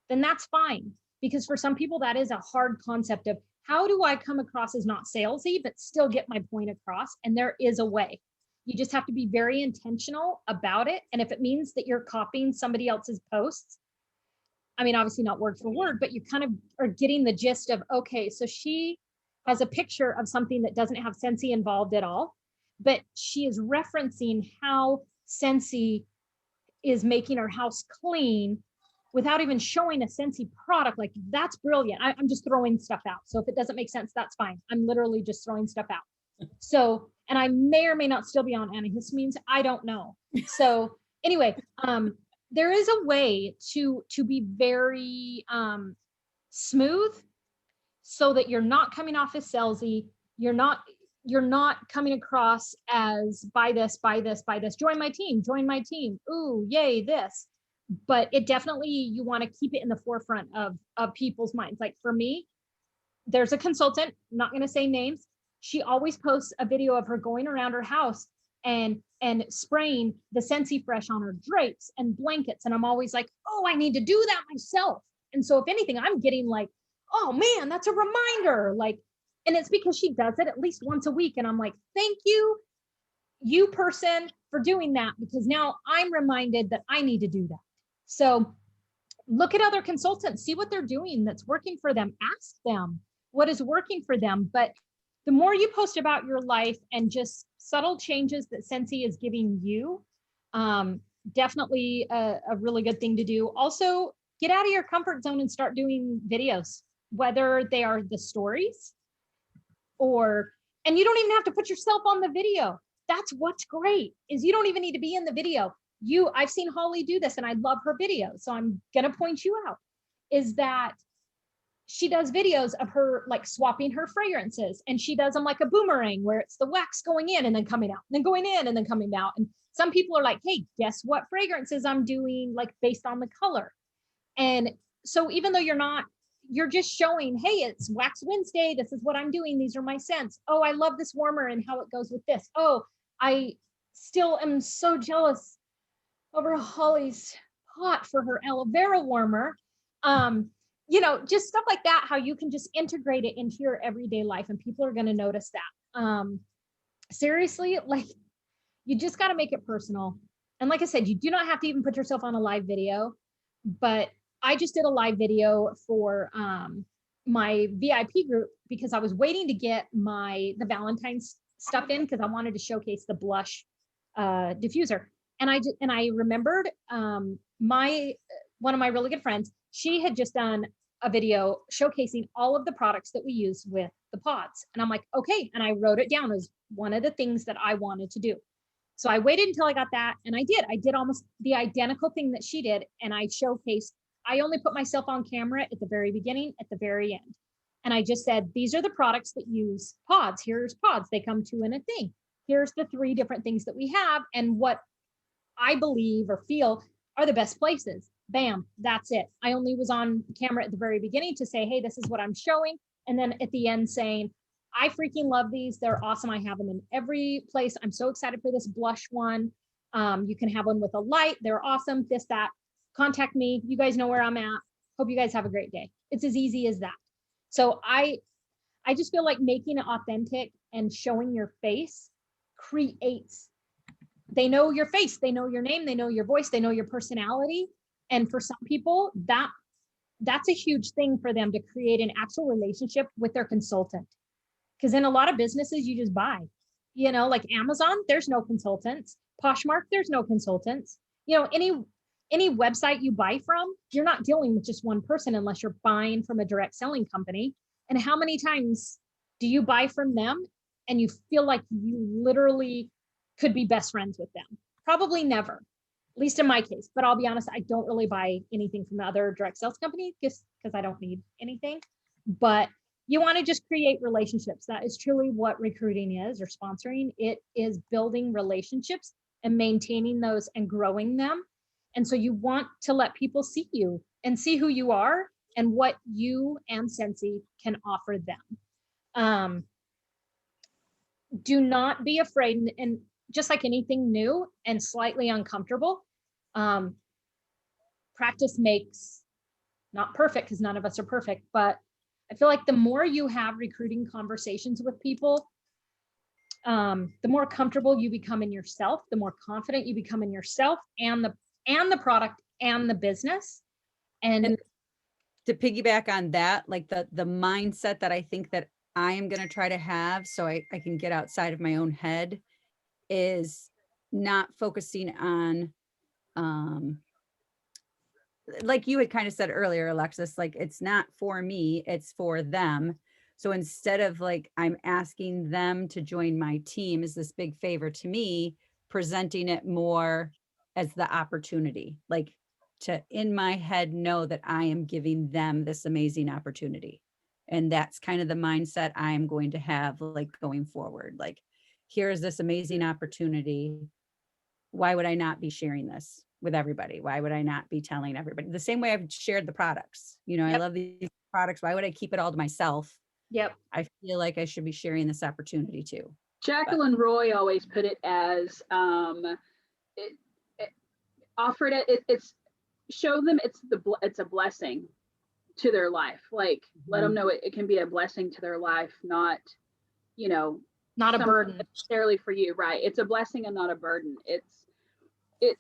then that's fine. Because for some people, that is a hard concept of, how do I come across as not salesy, but still get my point across? And there is a way. You just have to be very intentional about it. And if it means that you're copying somebody else's posts, I mean, obviously not word for word, but you kind of are getting the gist of, okay, so she has a picture of something that doesn't have Scentsy involved at all, but she is referencing how Scentsy is making her house clean without even showing a Scentsy product. That's brilliant. I'm just throwing stuff out. So if it doesn't make sense, that's fine. I'm literally just throwing stuff out. So, and I may or may not still be on antihistamines. I don't know. So anyway, there is a way to be very smooth, so that you're not coming off as salesy. You're not coming across as buy this, join my team. Ooh, yay, this. But it definitely, you want to keep it in the forefront of people's minds. For me, there's a consultant, I'm not going to say names. She always posts a video of her going around her house and spraying the Scentsy Fresh on her drapes and blankets. And I'm always like, oh, I need to do that myself. And so if anything, I'm getting oh man, that's a reminder. And it's because she does it at least once a week. And I'm like, thank you person, for doing that, because now I'm reminded that I need to do that. So look at other consultants, see what they're doing that's working for them, ask them what is working for them. But the more you post about your life and just subtle changes that Scentsy is giving you, definitely a really good thing to do. Also, get out of your comfort zone and start doing videos, whether they are the stories and you don't even have to put yourself on the video. That's what's great, is you don't even need to be in the video. I've seen Holly do this and I love her videos. So I'm going to point you out, is that she does videos of her like swapping her fragrances, and she does them like a boomerang where it's the wax going in and then coming out, and then going in and then coming out. And some people are like, hey, guess what fragrances I'm doing, like based on the color. And so even though you're just showing, hey, it's Wax Wednesday, this is what I'm doing, these are my scents. Oh, I love this warmer and how it goes with this. Oh, I still am so jealous over Holly's pot for her aloe vera warmer. Just stuff like that, how you can just integrate it into your everyday life and people are going to notice that. Seriously, like, you just got to make it personal. And like I said, you do not have to even put yourself on a live video, but I just did a live video for my VIP group because I was waiting to get the Valentine's stuff in because I wanted to showcase the blush diffuser. And I remembered one of my really good friends, she had just done a video showcasing all of the products that we use with the pods. And I'm like, okay. And I wrote it down as one of the things that I wanted to do. So I waited until I got that. And I did almost the identical thing that she did. And I only put myself on camera at the very beginning, at the very end. And I just said, these are the products that use pods. Here's pods. They come two in a thing. Here's the 3 different things that we have and what I believe or feel are the best places. Bam, that's it. I only was on camera at the very beginning to say, hey, this is what I'm showing. And then at the end saying, I freaking love these. They're awesome. I have them in every place. I'm so excited for this blush one. You can have one with a light. They're awesome. This, that. Contact me. You guys know where I'm at. Hope you guys have a great day. It's as easy as that. So I just feel like making it authentic and showing your face creates, they know your face, they know your name, they know your voice, they know your personality. And for some people, that's a huge thing for them to create an actual relationship with their consultant. Because in a lot of businesses, you just buy, like Amazon, there's no consultants. Poshmark, there's no consultants. Any website you buy from, you're not dealing with just one person unless you're buying from a direct selling company. And how many times do you buy from them and you feel like you literally could be best friends with them? Probably never, at least in my case. But I'll be honest, I don't really buy anything from the other direct sales companies just because I don't need anything. But you want to just create relationships. That is truly what recruiting is, or sponsoring. It is building relationships and maintaining those and growing them. And so you want to let people see you and see who you are and what you and Scentsy can offer them. Do not be afraid, and just like anything new and slightly uncomfortable, practice makes not perfect, because none of us are perfect, but I feel like the more you have recruiting conversations with people, the more comfortable you become in yourself, the more confident you become in yourself and the product and the business. And to piggyback on that, like the mindset that I think that I am going to try to have so I can get outside of my own head is not focusing on, like you had kind of said earlier, Alexis, like it's not for me, it's for them. So instead of like, I'm asking them to join my team is this big favor to me, presenting it more as the opportunity, like to in my head know that I am giving them this amazing opportunity. And that's kind of the mindset I am going to have like going forward. Like, here's this amazing opportunity. Why would I not be sharing this with everybody? Why would I not be telling everybody? The same way I've shared the products. Yep. I love these products. Why would I keep it all to myself? Yep. I feel like I should be sharing this opportunity too. Jacqueline Roy always put it as offered it. It's show them it's a blessing to their life. Like let them know it can be a blessing to their life, not not a burden necessarily for you, right? It's a blessing and not a burden. It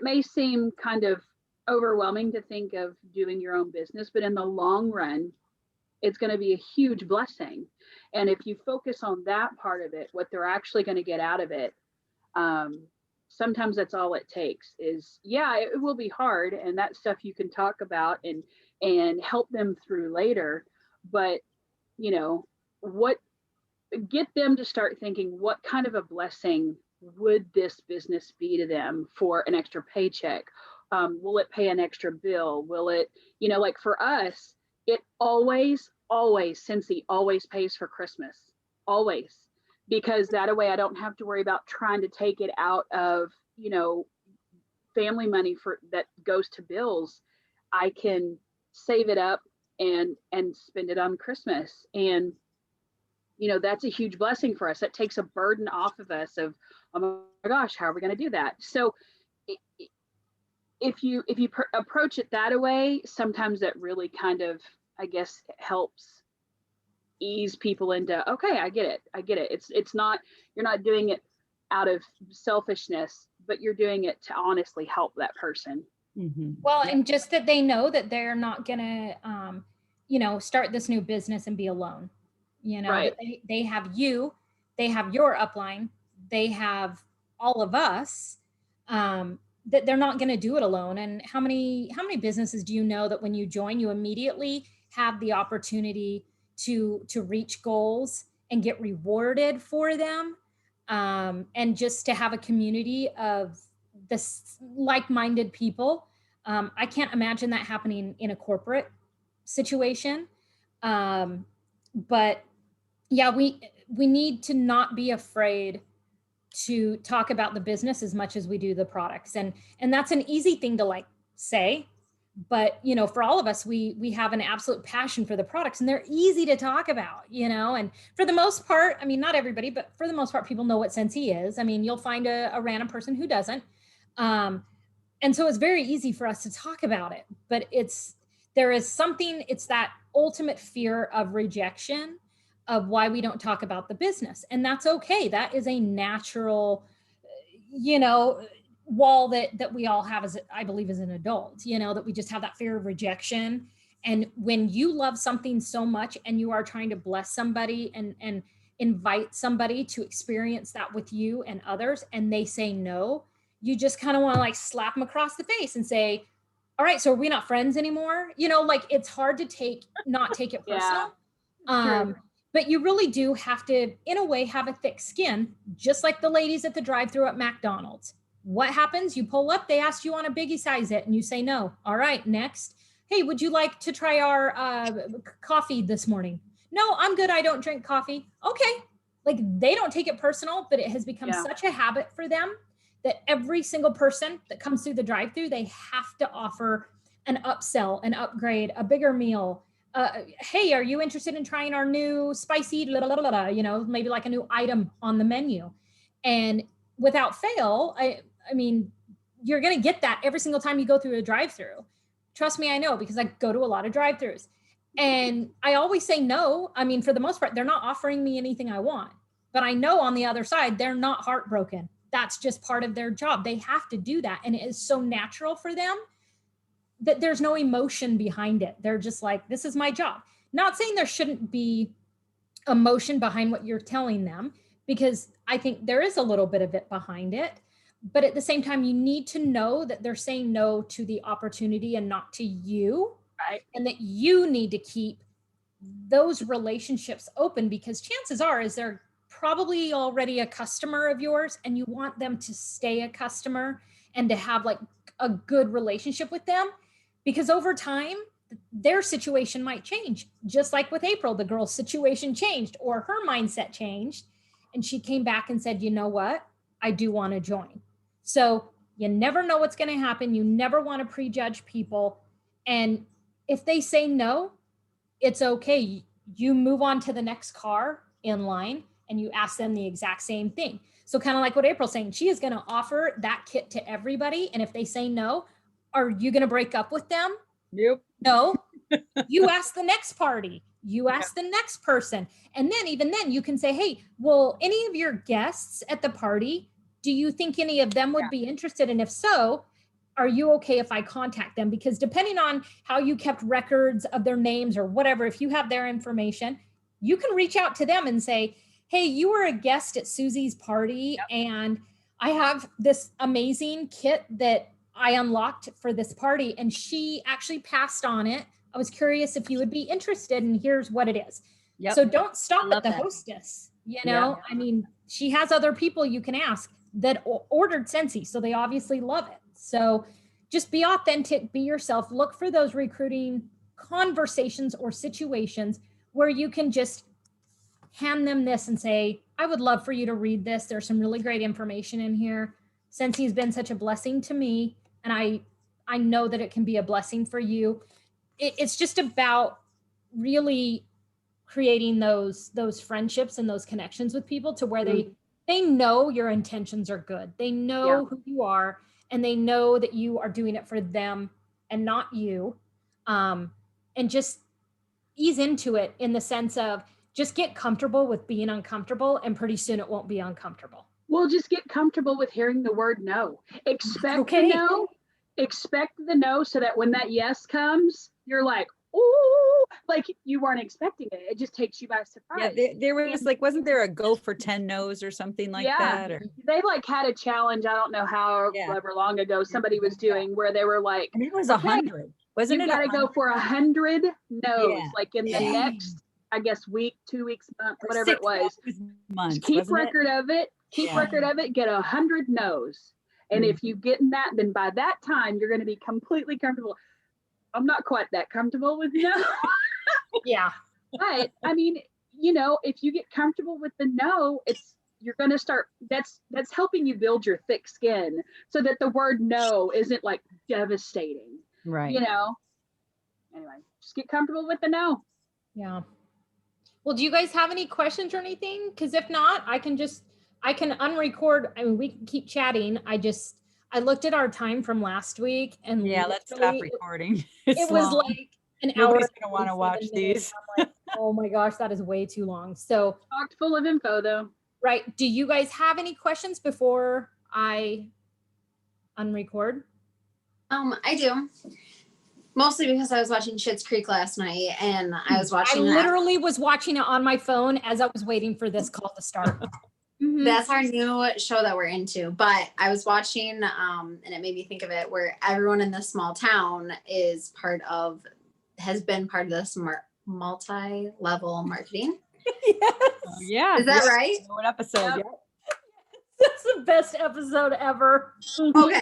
may seem kind of overwhelming to think of doing your own business, but in the long run, it's going to be a huge blessing. And if you focus on that part of it, what they're actually going to get out of it, sometimes that's all it takes is, yeah, it will be hard. And that stuff you can talk about and help them through later. But, you know, get them to start thinking, what kind of a blessing would this business be to them for an extra paycheck? Will it pay an extra bill? Will it, you know, like for us, it always, Scentsy always pays for Christmas, always, because that way I don't have to worry about trying to take it out of, you know, family money for that goes to bills. I can save it up and spend it on Christmas. And, you know, that's a huge blessing for us. That takes a burden off of us of, oh my gosh, how are we going to do that? So if you approach it that way, sometimes that really kind of, I guess, helps ease people into, okay, I get it. It's not, you're not doing it out of selfishness, but you're doing it to honestly help that person. Mm-hmm. Well, and just that they know that they're not gonna, you know, start this new business and be alone. You know, Right. that they have you, they have your upline, they have all of us. That they're not going to do it alone. And how many businesses do you know that when you join, you immediately have the opportunity to reach goals and get rewarded for them, and just to have a community of this like-minded people. I can't imagine that happening in a corporate situation. But yeah, we need to not be afraid to talk about the business as much as we do the products. And that's an easy thing to like say, but you know, for all of us, we have an absolute passion for the products and they're easy to talk about, you know, and for the most part, I mean, not everybody, but for the most part, people know what Scentsy is. I mean, you'll find a random person who doesn't. And so it's very easy for us to talk about it, but there is something, it's that ultimate fear of rejection of why we don't talk about the business. And that's okay. That is a natural, you know, wall that we all have as, I believe, as an adult, you know, that we just have that fear of rejection. And when you love something so much and you are trying to bless somebody and invite somebody to experience that with you and others, and they say no, you just kind of want to like slap them across the face and say, all right, so are we not friends anymore? You know, like it's hard to not take it personal. Yeah, but you really do have to, in a way, have a thick skin, just like the ladies at the drive-thru at McDonald's. What happens? You pull up, they ask you on a biggie size it, and you say no. All right, next. Hey, would you like to try our coffee this morning? No, I'm good. I don't drink coffee. Okay. Like they don't take it personal, but it has become such a habit for them that every single person that comes through the drive-thru, they have to offer an upsell, an upgrade, a bigger meal. Hey, are you interested in trying our new spicy, you know, maybe like a new item on the menu? And without fail, I mean, you're going to get that every single time you go through a drive-thru. Trust me, I know, because I go to a lot of drive-thrus. And I always say no. I mean, for the most part, they're not offering me anything I want. But I know on the other side, they're not heartbroken. That's just part of their job. They have to do that. And it is so natural for them that there's no emotion behind it. They're just like, this is my job. Not saying there shouldn't be emotion behind what you're telling them, because I think there is a little bit of it behind it. But at the same time, you need to know that they're saying no to the opportunity and not to you. Right. And that you need to keep those relationships open, because chances are is they're probably already a customer of yours and you want them to stay a customer and to have like a good relationship with them, because over time their situation might change. Just like with April, the girl's situation changed or her mindset changed and she came back and said, you know what, I do want to join. So you never know what's going to happen. You never want to prejudge people. And if they say no, it's okay. You move on to the next car in line and you ask them the exact same thing. So kind of like what April's saying, she is going to offer that kit to everybody. And if they say no, are you going to break up with them? Nope. No. You ask the next party. You ask the next person. And then even then you can say, hey, will any of your guests at the party, do you think any of them would be interested? And if so, are you okay if I contact them? Because depending on how you kept records of their names or whatever, if you have their information, you can reach out to them and say, hey, you were a guest at Susie's party, and I have this amazing kit that I unlocked for this party, and she actually passed on it. I was curious if you would be interested, and here's what it is. Yep. So don't stop love at the that. hostess, you know? I mean, she has other people you can ask that ordered Scentsy, so they obviously love it. So just be authentic, be yourself, look for those recruiting conversations or situations where you can just hand them this and say, I would love for you to read this. There's some really great information in here. Scentsy has been such a blessing to me, and I know that it can be a blessing for you. It's just about really creating those friendships and those connections with people to where they know your intentions are good. They know who you are, and they know that you are doing it for them and not you. And just ease into it in the sense of just get comfortable with being uncomfortable, and pretty soon it won't be uncomfortable. Well, just get comfortable with hearing the word no. Expect the no, so that when that yes comes, you're like, ooh, like you weren't expecting it. It just takes you by surprise. Yeah, there was like, wasn't there a go for 10 no's or something like that? Or they like had a challenge, I don't know however long ago somebody was doing, where they were like, and it was 100. Wasn't you it? got to go for 100 no's, like in the Dang. next, I guess, week, 2 weeks, month, Or whatever it was. Months, Keep wasn't it? record of it. Keep record of it. Get 100 no's. And if you get in that, then by that time, you're going to be completely comfortable. I'm not quite that comfortable with no. Yeah. But I mean, you know, if you get comfortable with the no, you're going to start, that's helping you build your thick skin so that the word no isn't like devastating. Right. You know? Anyway, just get comfortable with the no. Yeah. Well, do you guys have any questions or anything? Because if not, I can unrecord. I mean, we can keep chatting. I looked at our time from last week, and Yeah, let's stop recording. It was like an hour. Nobody's gonna want to watch these. I'm like, oh my gosh, that is way too long. So Talked full of info though. Right. Do you guys have any questions before I unrecord? I do. Mostly because I was watching Schitt's Creek last night, and I was watching. I literally was watching it on my phone as I was waiting for this call to start. That's our new show that we're into. But I was watching, and it made me think of it, where everyone in this small town has been part of this multi-level marketing. Yes. Oh, yeah. Is that right? What episode? Yep. That's the best episode ever. Okay.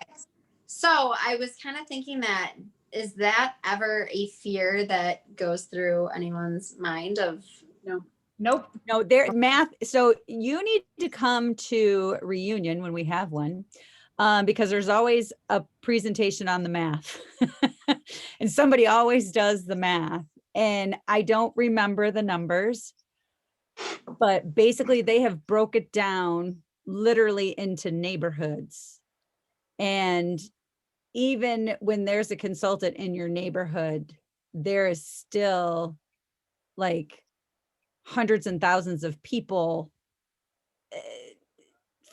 So I was kind of thinking that, is that ever a fear that goes through anyone's mind of? Nope. No, there math. So you need to come to reunion when we have one, because there's always a presentation on the math and somebody always does the math, and I don't remember the numbers, but basically they have broke it down literally into neighborhoods. And even when there's a consultant in your neighborhood, there is still like hundreds and thousands of people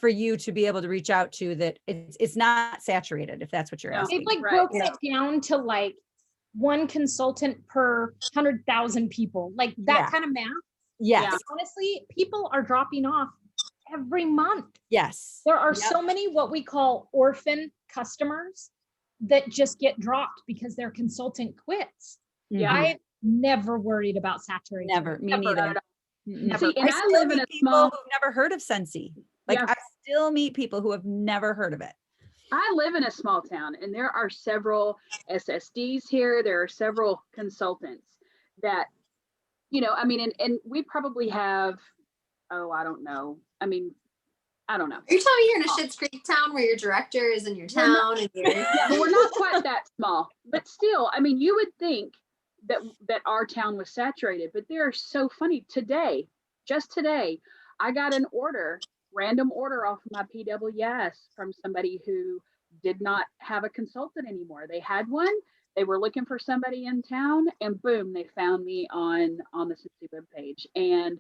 for you to be able to reach out to, that it's not saturated, if that's what you're asking. They've like broke it down to like one consultant per 100,000 people, like that kind of math. Yes. Honestly, people are dropping off every month. Yes. There are so many what we call orphan customers that just get dropped because their consultant quits. Yeah. I've never worried about saturation. Never. Me neither. Never. See, and I still live in meet a people small. who've never heard of Scentsy. Like I still meet people who have never heard of it. I live in a small town, and there are several SSDs here. There are several consultants that, you know, I mean, and we probably have, I don't know. I mean, I don't know. Are you telling me you're in a Schitt's Creek town where your director is in your town? Yeah, but we're not quite that small. But still, I mean, you would think that our town was saturated, but they're so funny. Just today, I got an random order off of my PWS from somebody who did not have a consultant anymore. They had one, they were looking for somebody in town, and boom, they found me on the Scentsy webpage. And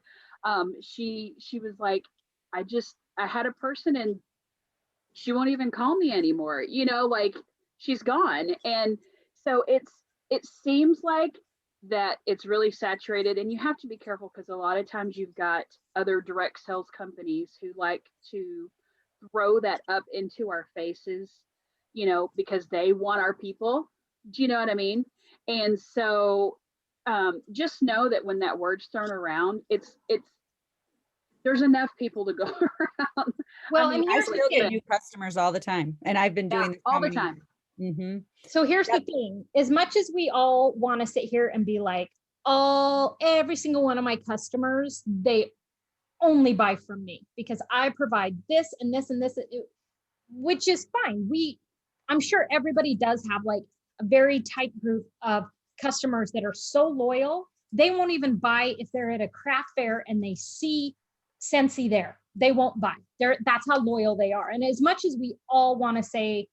she was like, I had a person and she won't even call me anymore. You know, like she's gone. And so it seems like that it's really saturated, and you have to be careful because a lot of times you've got other direct sales companies who like to throw that up into our faces, you know, because they want our people. Do you know what I mean? And so just know that when that word's thrown around, it's there's enough people to go around. Well, I mean, and I here's the still get thing. new customers all the time, and I've been doing this all the time. Mm-hmm. So here's Yep. the thing. As much as we all want to sit here and be like, every single one of my customers, they only buy from me because I provide this and this and this, which is fine. I'm sure everybody does have like a very tight group of customers that are so loyal, they won't even buy if they're at a craft fair and they see Scentsy there. They won't buy. That's how loyal they are. And as much as we all want to say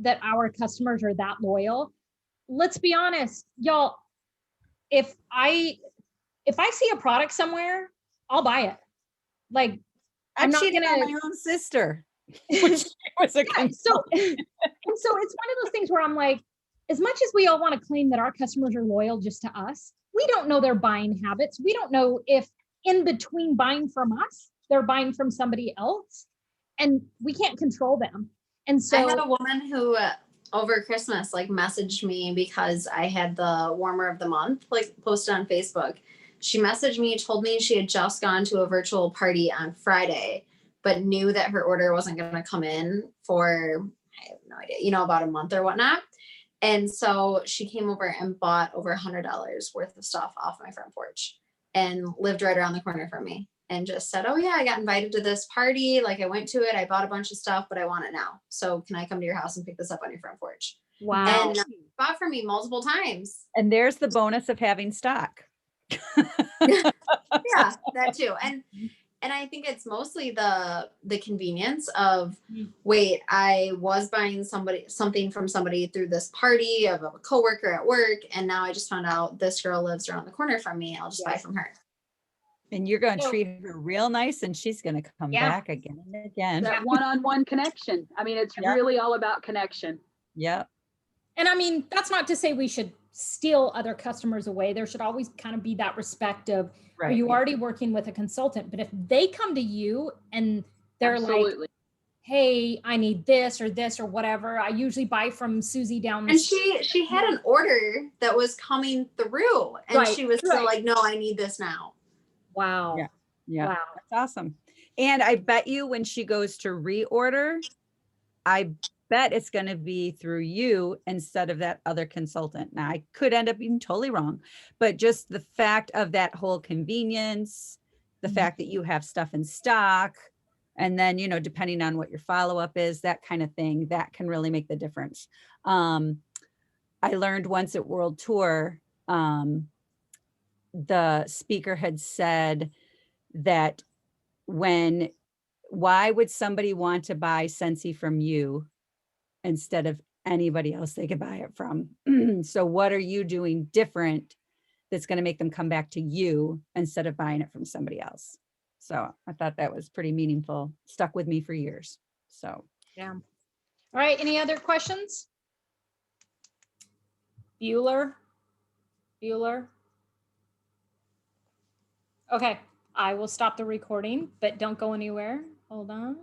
that our customers are that loyal, let's be honest, y'all. If I see a product somewhere, I'll buy it. Like, I'm not cheating on gonna. my own sister. Which was a Yeah, so it's one of those things where I'm like, as much as we all want to claim that our customers are loyal just to us, we don't know their buying habits. We don't know if in between buying from us, they're buying from somebody else, and we can't control them. And so I had a woman who over Christmas like messaged me because I had the warmer of the month like posted on Facebook. She messaged me, told me she had just gone to a virtual party on Friday, but knew that her order wasn't going to come in for, I have no idea, you know, about a month or whatnot. And so she came over and bought over $100 worth of stuff off my front porch and lived right around the corner from me. And just said, oh yeah, I got invited to this party. Like I went to it, I bought a bunch of stuff, but I want it now. So can I come to your house and pick this up on your front porch? wow. And bought from me multiple times. And there's the bonus of having stock. Yeah, that too. And I think it's mostly the convenience of, wait, I was buying something from somebody through this party of a coworker at work, and now I just found out this girl lives around the corner from me. I'll just buy from her. And you're going to So- treat her real nice, and she's going to come Yeah. back again and again. That one-on-one connection. I mean, it's Yeah. really all about connection. Yep. And I mean, that's not to say we should steal other customers away. There should always kind of be that respect of, are Right. you already working with a consultant? But if they come to you and they're like, Absolutely. hey, I need this or whatever, I usually buy from Susie down the And street. she had an order that was coming through, and Right, she was still right. like, no, I need this now. Wow. Yeah. Yeah. Wow. That's awesome. And I bet you when she goes to reorder, I bet it's going to be through you instead of that other consultant. Now, I could end up being totally wrong, but just the fact of that whole convenience, the Mhm. fact that you have stuff in stock, and then, you know, depending on what your follow-up is, that kind of thing, that can really make the difference. I learned once at World Tour, the speaker had said that why would somebody want to buy Scentsy from you instead of anybody else they could buy it from? So what are you doing different that's going to make them come back to you instead of buying it from somebody else? So I thought that was pretty meaningful, stuck with me for years. So Yeah. All right. Any other questions? Bueller? Okay. I will stop the recording, but don't go anywhere. Hold on.